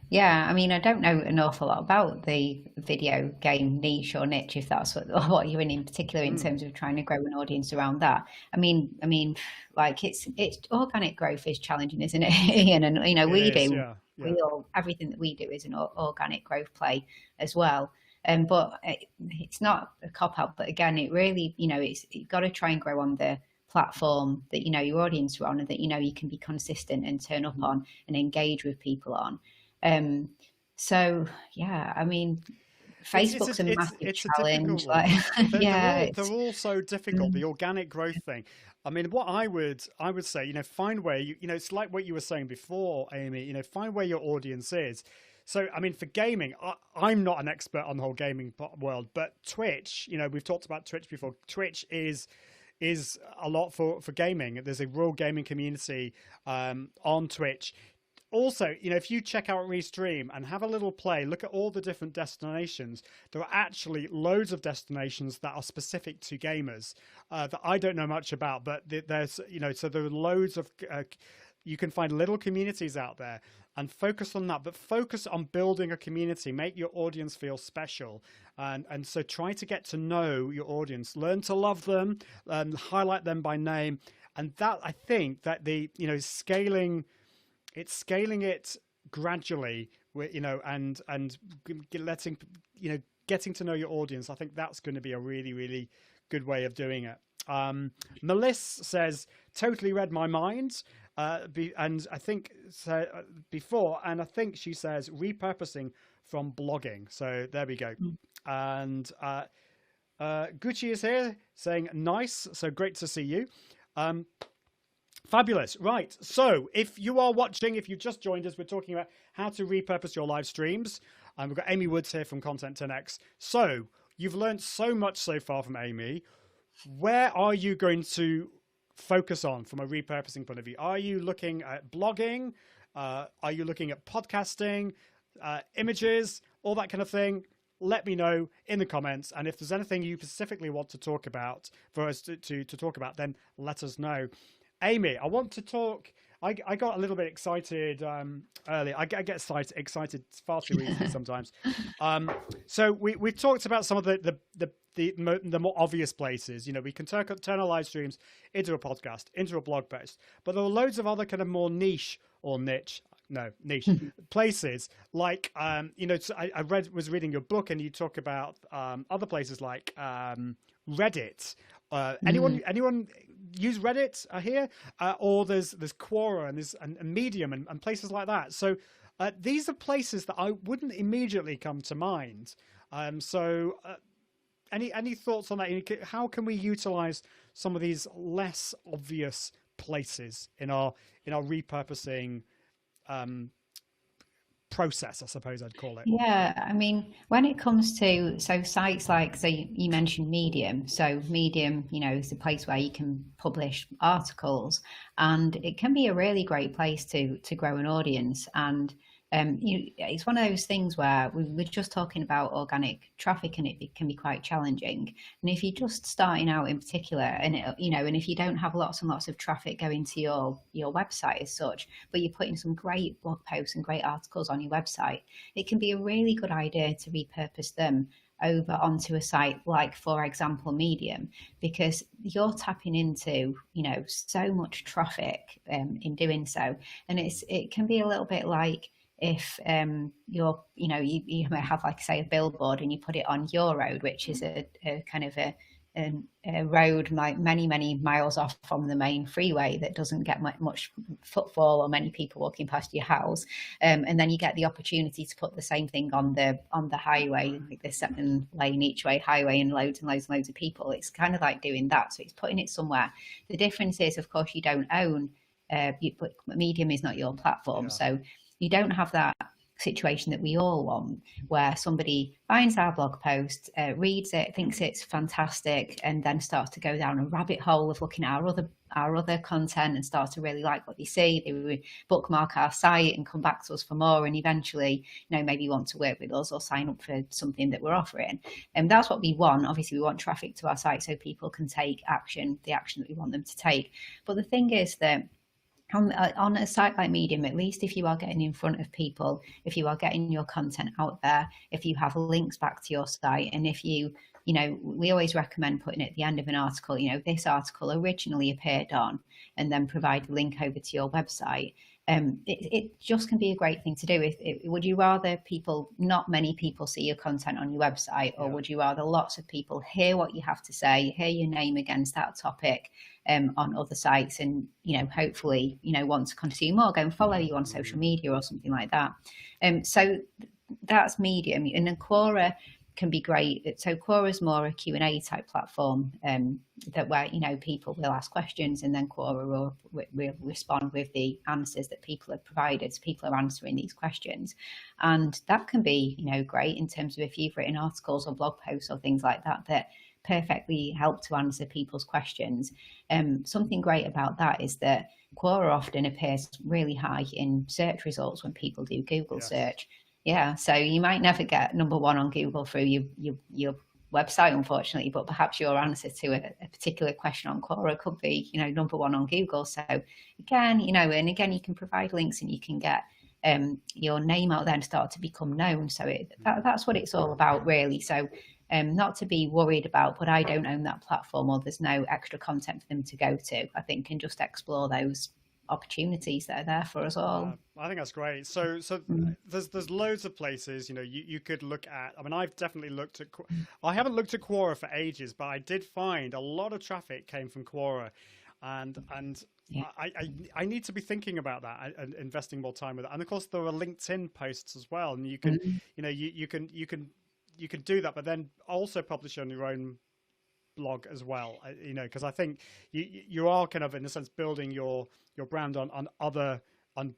Yeah, I mean, I don't know an awful lot about the video game niche or niche, if that's what you're in particular, in terms of trying to grow an audience around that. I mean, like it's organic growth is challenging, isn't it, Ian? And everything that we do is an organic growth play as well. But it's not a cop out. But again, it really, you've got to try and grow on the platform that your audience are on, and that you can be consistent and turn up on and engage with people on. So yeah, I mean, Facebook's a massive challenge. They're all so difficult. The organic growth thing. I mean, what I would say, find where it's like what you were saying before, Amy. Find where your audience is. So, I mean, for gaming, I'm not an expert on the whole gaming world, but Twitch. We've talked about Twitch before. Twitch is a lot for gaming. There's a real gaming community on Twitch. Also, if you check out Restream and have a little play, look at all the different destinations. There are actually loads of destinations that are specific to gamers that I don't know much about. But there's, so there are loads of. You can find little communities out there and focus on that. But focus on building a community. Make your audience feel special, and so try to get to know your audience. Learn to love them, highlight them by name, and that I think that scaling. It's scaling it gradually, and letting getting to know your audience. I think that's going to be a really, really good way of doing it. Melissa says, totally read my mind, and I think before, and I think she says repurposing from blogging. So there we go. And Gucci is here saying nice. So great to see you. Fabulous. Right. So if you are watching, if you've just joined us, we're talking about how to repurpose your live streams. And we've got Amy Woods here from Content 10X. So you've learned so much so far from Amy. Where are you going to focus on from a repurposing point of view? Are you looking at blogging? Are you looking at podcasting, images, all that kind of thing? Let me know in the comments. And if there's anything you specifically want to talk about for us to talk about, then let us know. Amy, I want to talk. I got a little bit excited earlier. I get excited far too easily sometimes. So we've talked about some of the more obvious places. We can turn our live streams into a podcast, into a blog post. But there are loads of other kind of more niche places. Like I was reading your book, and you talk about other places like Reddit. Anyone use Reddit here? Or there's Quora and Medium and places like that. So these are places that I wouldn't immediately come to mind. Any thoughts on that? How can we utilize some of these less obvious places in our repurposing process, I suppose I'd call it? Yeah, I mean, when it comes to sites like, so you mentioned Medium. So Medium, is a place where you can publish articles, and it can be a really great place to grow an audience. And it's one of those things where we were just talking about organic traffic, and it can be quite challenging. And if you're just starting out in particular, and and if you don't have lots and lots of traffic going to your website as such, but you're putting some great blog posts and great articles on your website, it can be a really good idea to repurpose them over onto a site like, for example, Medium, because you're tapping into so much traffic in doing so. And it can be a little bit like if you might have, like, say, a billboard, and you put it on your road, which is a kind of a road like many miles off from the main freeway that doesn't get much footfall or many people walking past your house, and then you get the opportunity to put the same thing on the highway, like the 7-lane each way highway, and loads and loads and loads of people. It's kind of like doing that, so it's putting it somewhere. The difference is, of course, you don't own Medium is not your platform, so you don't have that situation that we all want, where somebody finds our blog post, reads it, thinks it's fantastic, and then starts to go down a rabbit hole of looking at our other content and starts to really like what they see. They bookmark our site and come back to us for more, and eventually, maybe want to work with us or sign up for something that we're offering. And that's what we want. Obviously, we want traffic to our site so people can take action, the action that we want them to take. But the thing is that on a site like Medium, at least if you are getting in front of people, if you are getting your content out there, if you have links back to your site, and if we always recommend putting at the end of an article, this article originally appeared on, and then provide the link over to your website. It just can be a great thing to do. Would you rather not many people see your content on your website, or would you rather lots of people hear what you have to say, hear your name against that topic on other sites, and hopefully want to consume more, go and follow you on social media or something like that? So that's Medium. And then Quora can be great. So Quora is more a Q&A type platform, that where people will ask questions, and then Quora will respond with the answers that people have provided. So people are answering these questions, and that can be great in terms of if you've written articles or blog posts or things like that perfectly help to answer people's questions. Something great about that is that Quora often appears really high in search results when people do Google search. Yeah, so you might never get number one on Google through your website, unfortunately, but perhaps your answer to a particular question on Quora could be, number one on Google. So again, and again, you can provide links, and you can get your name out there and start to become known. So that's what it's all about, really. So not to be worried about, but I don't own that platform, or there's no extra content for them to go to. I think can just explore those opportunities that are there for us all. I think that's great. So there's loads of places you could look at. I mean, I've definitely looked at. I haven't looked at Quora for ages, but I did find a lot of traffic came from Quora, and I need to be thinking about that and investing more time with it. And of course, there are LinkedIn posts as well, and you can you can do that, but then also publish on your own blog as well, because I think you are kind of, in a sense, building your brand on other kind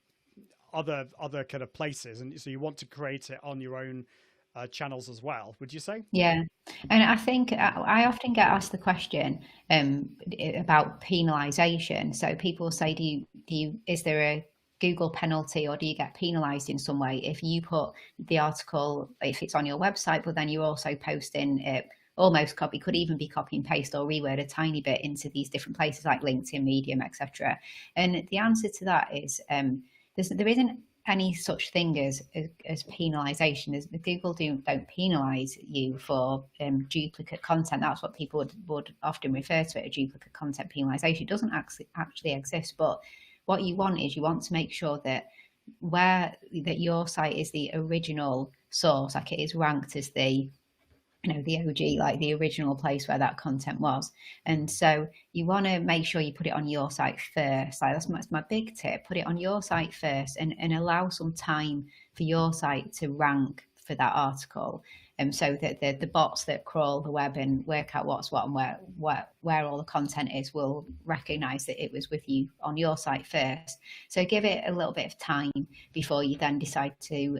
of places, and so you want to create it on your own channels as well, would you say? Yeah, and I think I often get asked the question about penalization. So people say, do you is there a Google penalty, or do you get penalized in some way if you put the article, if it's on your website, but then you're also posting it almost could even be copy and paste or reword a tiny bit into these different places like LinkedIn, Medium, etc. And the answer to that is there isn't any such thing as penalization. As Google don't penalize you for duplicate content. That's what people would often refer to it, a duplicate content penalization. It doesn't actually exist, but what you want is, you want to make sure that your site is the original source, like it is ranked as the OG, like the original place where that content was. And so you want to make sure you put it on your site first. Like that's my big tip. Put it on your site first, and allow some time for your site to rank for that article. So that the bots that crawl the web and work out what's what and where all the content is will recognize that it was with you on your site first. So give it a little bit of time before you then decide to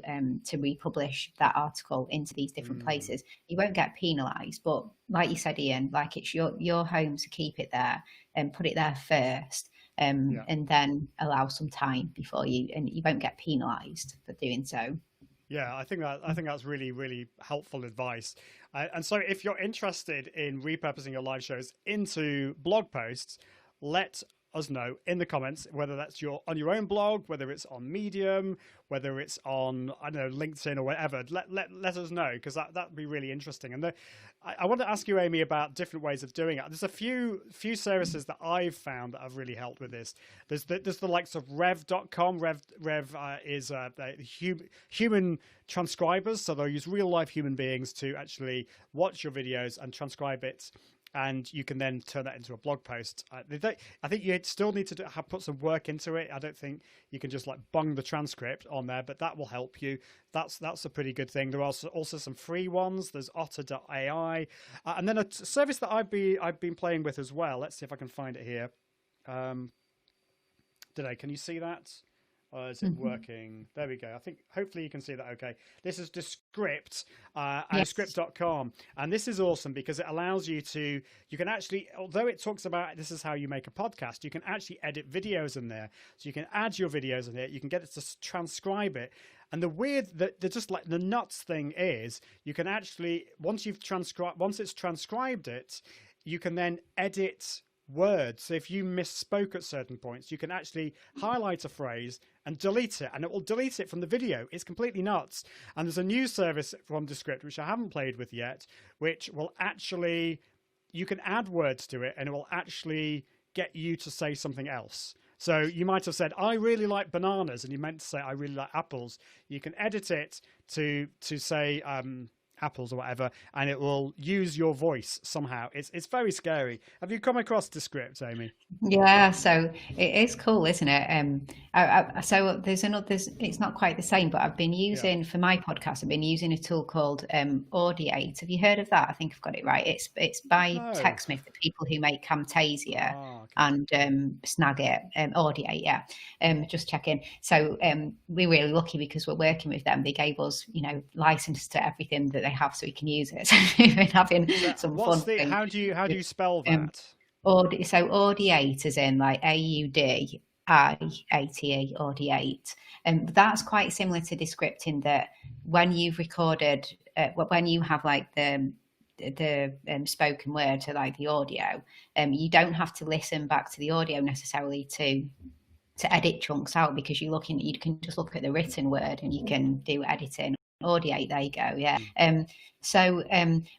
republish that article into these different places. You won't get penalized, but like you said, Ian, like it's your home to keep it there and put it there first. and then allow some time before and you won't get penalised for doing so. Yeah, I think that's really, really helpful advice. And so if you're interested in repurposing your live shows into blog posts, let us know in the comments, whether that's on your own blog, whether it's on Medium, whether it's on, I don't know, LinkedIn or whatever. Let us know, because that'd be really interesting. And I want to ask you, Amy, about different ways of doing it. There's a few services that I've found that have really helped with this. There's the likes of rev.com. Rev is human transcribers, so they'll use real life human beings to actually watch your videos and transcribe it, and you can then turn that into a blog post. I think you still need to put some work into it. I don't think you can just like bung the transcript on there, but that will help you. That's a pretty good thing. There are also some free ones. There's Otter.ai, and then a service that I've been playing with as well. Let's see if I can find it here. Today, can you see that? Is it working? There we go. I think hopefully you can see that okay. This is Descript and Descript.com. And this is awesome because it allows you can actually, although it talks about this is how you make a podcast, you can actually edit videos in there. So you can add your videos in there. You can get it to transcribe it. And the nuts thing is you can actually, once it's transcribed it, you can then edit words. So if you misspoke at certain points, you can actually highlight a phrase and delete it, and it will delete it from the video. It's completely nuts. And there's a new service from Descript, which I haven't played with yet, which will actually, you can add words to it and it will actually get you to say something else. So you might have said, I really like bananas, and you meant to say, I really like apples. You can edit it to say apples or whatever, and it will use your voice somehow. It's very scary. Have you come across Descript, Amy? Yeah, so it is cool, isn't it? So it's not quite the same, but I've been using for my podcast, I've been using a tool called Audiate. Have you heard of that? I think I've got it right. It's by TechSmith, the people who make Camtasia and Snagit, Audiate. Yeah, just checking. So we're really lucky because we're working with them. They gave us, license to everything that they have, so we can use it. So we've been having some fun. How do you spell that? So Audiate is in like AUDIATE, Audiate, and that's quite similar to Descript in that when you've recorded, when you have like the spoken word to like the audio, you don't have to listen back to the audio necessarily to edit chunks out, because you can just look at the written word and you can do editing. Audiate, there you go. Yeah.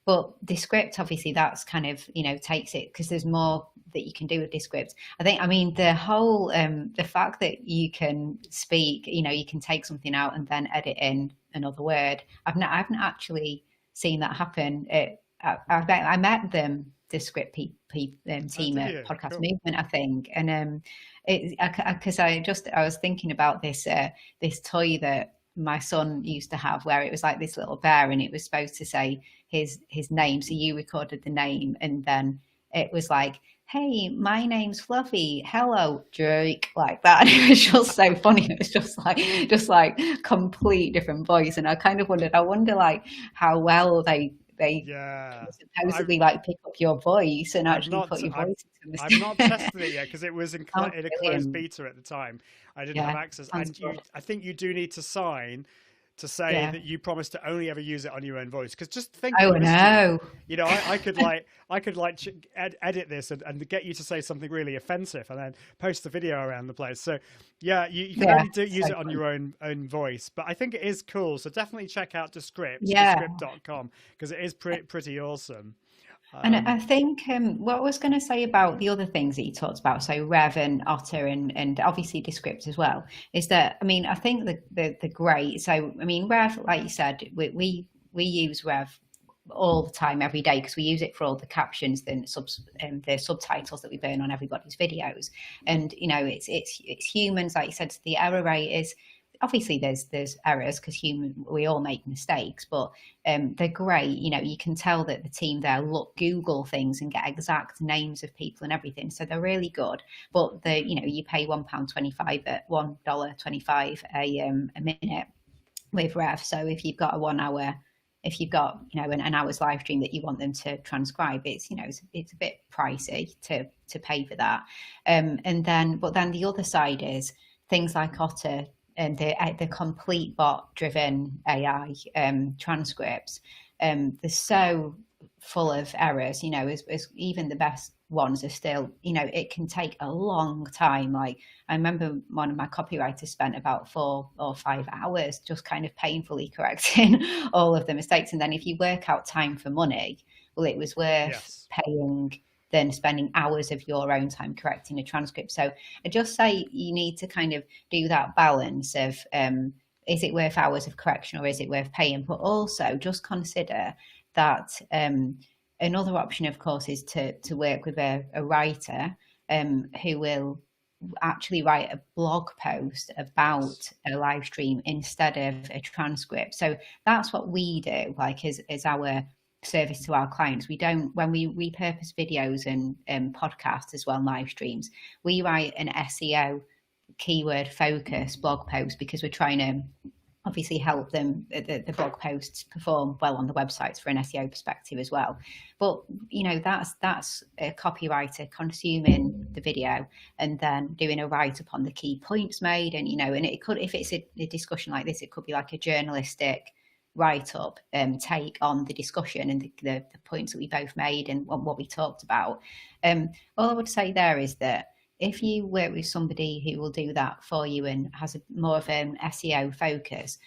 But Descript, obviously, that's kind of takes it, because there's more that you can do with Descript. I mean the whole the fact that you can speak, you can take something out and then edit in another word. I haven't actually seen that happen. I met them, Descript team at Podcast Movement, I think, and because I was thinking about this toy that my son used to have, where it was like this little bear and it was supposed to say his name. So you recorded the name and then it was like, hey, my name's Fluffy, hello Drake, like that. And it was just so funny. It was just like complete different voice. And I kind of wonder like how well they supposedly like pick up your voice and actually put your voice into it. I've not tested it yet because it was in a closed beta at the time. I didn't have access. And I think you do need to sign to say that you promise to only ever use it on your own voice. Because just think, I could edit this and get you to say something really offensive and then post the video around the place. So yeah, you can only use it on your own voice. But I think it is cool. So definitely check out Descript, Descript.com, because it is pretty awesome. And I think what I was going to say about the other things that you talked about, so Rev and Otter and obviously Descript as well, is that, I mean, I think the great, so, I mean, Rev, like you said, we use Rev all the time, every day, because we use it for all the captions and the subtitles that we burn on everybody's videos. And, it's humans, like you said, the error rate is, obviously there's errors because we all make mistakes, but they're great. You can tell that the team there Google things and get exact names of people and everything. So they're really good. But you pay £1.25 at $1.25 a minute with Rev. So if you've got a 1 hour if you've got, an hour's live stream that you want them to transcribe, it's, it's a bit pricey to pay for that. But then the other side is things like Otter and the complete bot driven AI transcripts. They're so full of errors, as even the best ones are still, it can take a long time. Like I remember one of my copywriters spent about 4 or 5 hours just kind of painfully correcting all of the mistakes. And then if you work out time for money, well, it was worth paying than spending hours of your own time correcting a transcript. So I just say you need to kind of do that balance of, is it worth hours of correction or is it worth paying? But also just consider that another option, of course, is to work with a writer who will actually write a blog post about a live stream instead of a transcript. So that's what we do, like as our service to our clients. We don't, when we repurpose videos and podcasts as well, live streams, we write an SEO keyword focus blog post because we're trying to obviously help them, the blog posts perform well on the websites for an SEO perspective as well. But, that's a copywriter consuming the video and then doing a write-up on the key points made. And, and it could, if it's a discussion like this, it could be like a journalistic write-up take on the discussion and the points that we both made and what we talked about. All I would say there is that if you work with somebody who will do that for you and has more of an SEO focus,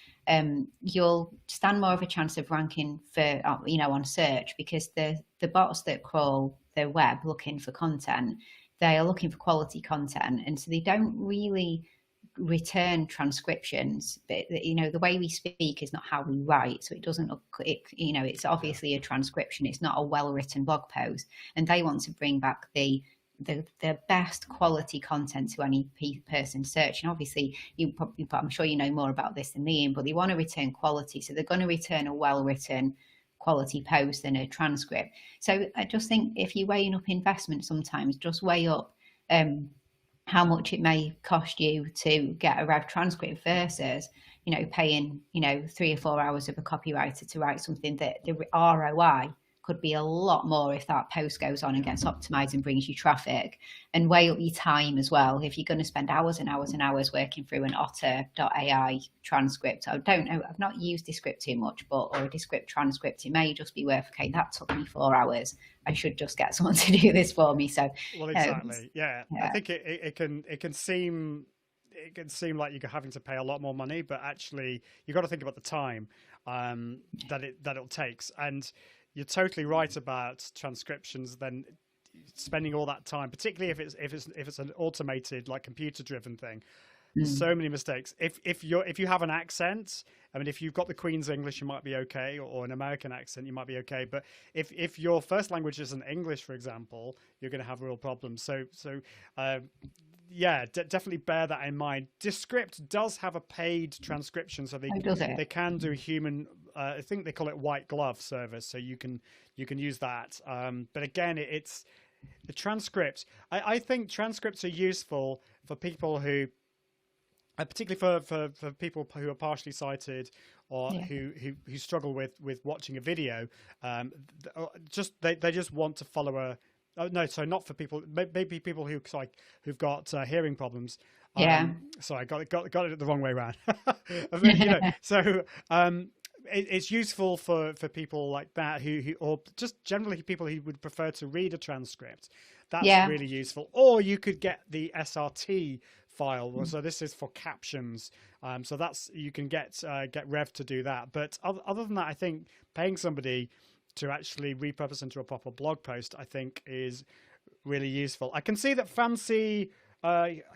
you'll stand more of a chance of ranking for, on search, because the bots that crawl the web looking for content, they are looking for quality content. And so they don't really return transcriptions, but the way we speak is not how we write, so it doesn't look it's obviously a transcription, it's not a well-written blog post, and they want to bring back the best quality content to any person searching. Obviously, I'm sure you know more about this than me, but they want to return quality, so they're going to return a well-written quality post than a transcript. So I just think if you're weighing up investment, sometimes just weigh up how much it may cost you to get a rev transcript versus paying 3 or 4 hours of a copywriter to write something that the ROI could be a lot more if that post goes on and gets optimized and brings you traffic. And weigh up your time as well. If you're going to spend hours and hours and hours working through an Otter.ai transcript, I don't know, I've not used Descript too much, or a Descript transcript, it may just be worth, okay, that took me 4 hours, I should just get someone to do this for me. So well, exactly. Yeah. I think it can seem like you're having to pay a lot more money, but actually you've got to think about the time that it takes. And you're totally right about transcriptions. Then spending all that time, particularly if it's an automated, like computer-driven thing, so many mistakes. If you have an accent, I mean, if you've got the Queen's English, you might be okay, or an American accent, you might be okay. But if your first language isn't English, for example, you're going to have real problems. So definitely bear that in mind. Descript does have a paid transcription, so they can do human. I think they call it white glove service, so you can use that. But again, it's the transcript. I think transcripts are useful for people who, particularly for people who are partially sighted or who struggle with watching a video. They just want to follow a. Oh, no, so not for people. Maybe people who've got hearing problems. Sorry, I got it the wrong way around. It's useful for people like that who or just generally people who would prefer to read a transcript. That's really useful. Or you could get the SRT file. So this is for captions. So that's, you can get Rev to do that. But other than that, I think paying somebody to actually repurpose into a proper blog post, I think, is really useful. I can see that Fancy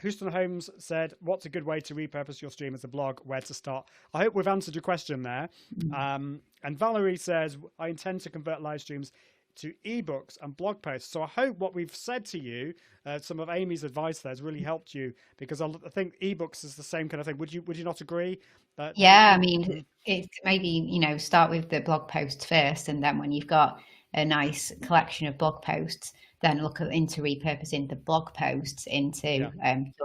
Houston Holmes said, what's a good way to repurpose your stream as a blog? Where to start? I hope we've answered your question there. And Valerie says, I intend to convert live streams to ebooks and blog posts. So I hope what we've said to you, some of Amy's advice there has really helped you, because I think ebooks is the same kind of thing. Would you not agree? Yeah, I mean, it's maybe, start with the blog posts first, and then when you've got a nice collection of blog posts, then look into repurposing the blog posts into your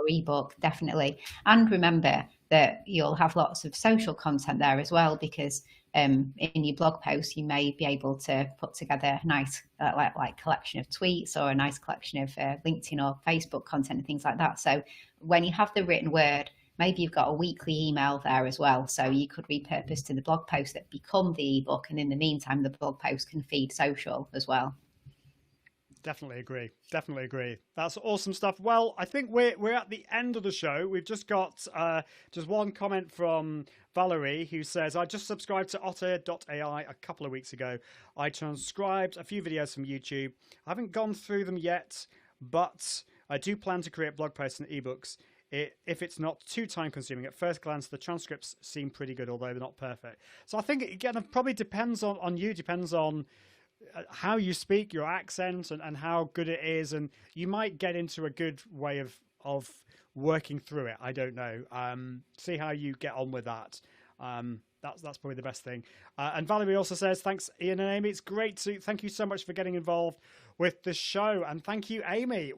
ebook, definitely. And remember that you'll have lots of social content there as well, because in your blog post, you may be able to put together a nice like collection of tweets or a nice collection of LinkedIn or Facebook content and things like that. So when you have the written word, maybe you've got a weekly email there as well. So you could repurpose to the blog post that become the ebook. And in the meantime, the blog post can feed social as well. Definitely agree. That's awesome stuff. Well, I think we're at the end of the show. We've just got just one comment from Valerie, who says, I just subscribed to otter.ai a couple of weeks ago. I transcribed a few videos from YouTube. I haven't gone through them yet, but I do plan to create blog posts and ebooks if it's not too time consuming. At first glance, the transcripts seem pretty good, although they're not perfect. So I think, again, it probably depends on you, depends on how you speak, your accent, and how good it is, and you might get into a good way of working through it. I don't know. See how you get on with that. That's probably the best thing. And Valerie also says, thanks, Ian and Amy. It's great to thank you so much for getting involved with the show, and thank you, Amy.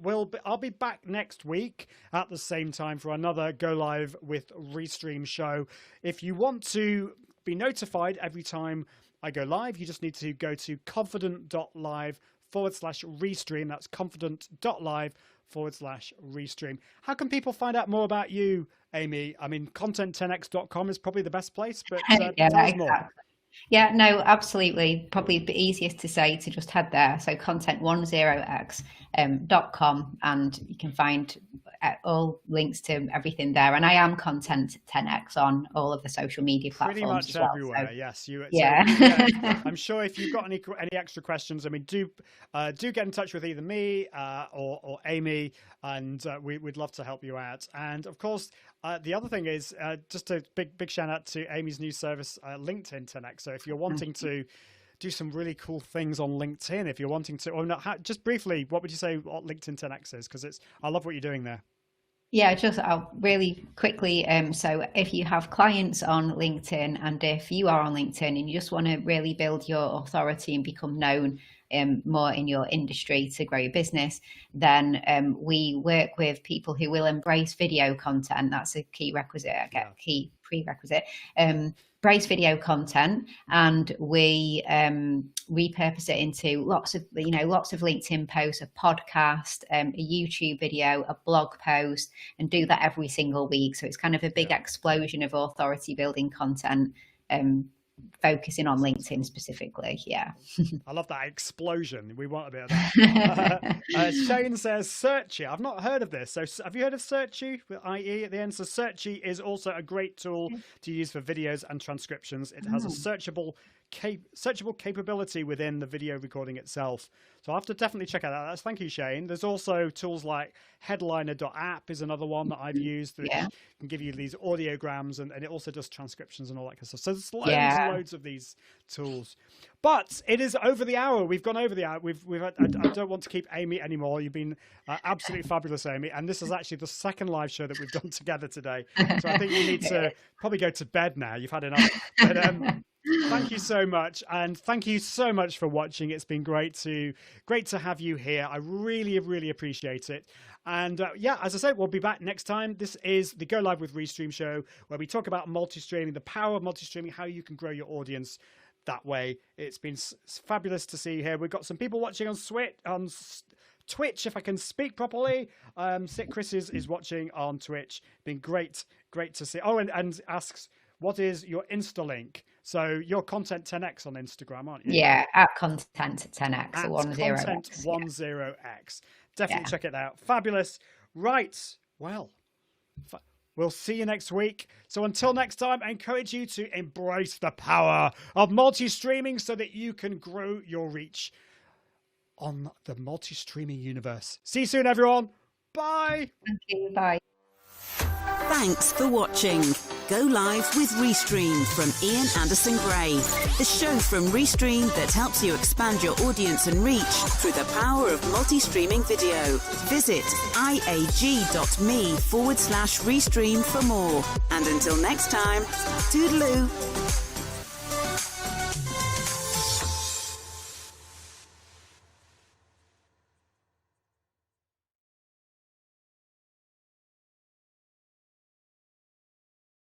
I'll be back next week at the same time for another Go Live with Restream show. If you want to be notified every time I go live, you just need to go to confident.live/restream. That's confident.live/restream. How can people find out more about you, Amy? I mean, content10x.com is probably the best place, but tell us more. Yeah, no, absolutely. Probably the easiest to say to just head there. So content10x.com, and you can find all links to everything there. And I am Content 10x on all of the social media platforms. Pretty much as well, everywhere, so. Yes. Yeah. I'm sure if you've got any extra questions, I mean, do get in touch with either me or Amy, and we'd love to help you out. And of course, the other thing is just a big shout out to Amy's new service, LinkedIn 10x. So if you're wanting to do some really cool things on LinkedIn, if you're wanting to, or not, just briefly, what would you say what LinkedIn 10x is? Because I love what you're doing there. Yeah, I'll really quickly. So if you have clients on LinkedIn, and if you are on LinkedIn and you just want to really build your authority and become known more in your industry to grow your business, then we work with people who will embrace video content. That's a key prerequisite. Embrace video content, and we repurpose it into lots of LinkedIn posts, a podcast, a YouTube video, a blog post, and do that every single week. So it's kind of a big explosion of authority building content, focusing on LinkedIn specifically. Yeah. I love that explosion. We want a bit of that. Shane says Searchy. I've not heard of this. So have you heard of Searchy with IE at the end? So Searchy is also a great tool to use for videos and transcriptions. It has a searchable capability within the video recording itself. So I'll have to definitely check out that. Thank you, Shane. There's also tools like headliner.app is another one that I've used that can give you these audiograms, and it also does transcriptions and all that kind of stuff. So there's loads of these tools. But it is over the hour. We've gone over the hour. I don't want to keep Amy anymore. You've been absolutely fabulous, Amy. And this is actually the second live show that we've done together today. So I think you need to probably go to bed now. You've had enough. But thank you so much, and thank you so much for watching. It's been great to have you here. I really appreciate it. And as I said, we'll be back next time. This is the Go Live with Restream show, where we talk about multi-streaming, the power of multi-streaming, how you can grow your audience that way. It's been fabulous to see you here. We've got some people watching on Twitch, if I can speak properly. Chris is watching on Twitch. Been great to see. Oh, and asks, what is your Insta link? So you're Content 10x on Instagram, aren't you? Yeah, at Content 10x, at Content 10x. Definitely check it out. Fabulous. Right. Well, we'll see you next week. So until next time, I encourage you to embrace the power of multi-streaming so that you can grow your reach on the multi-streaming universe. See you soon, everyone. Bye. Thank you. Bye. Thanks for watching. Go Live with Restream from Ian Anderson Gray, the show from Restream that helps you expand your audience and reach through the power of multi-streaming video. Visit iag.me/Restream for more. And until next time, toodaloo.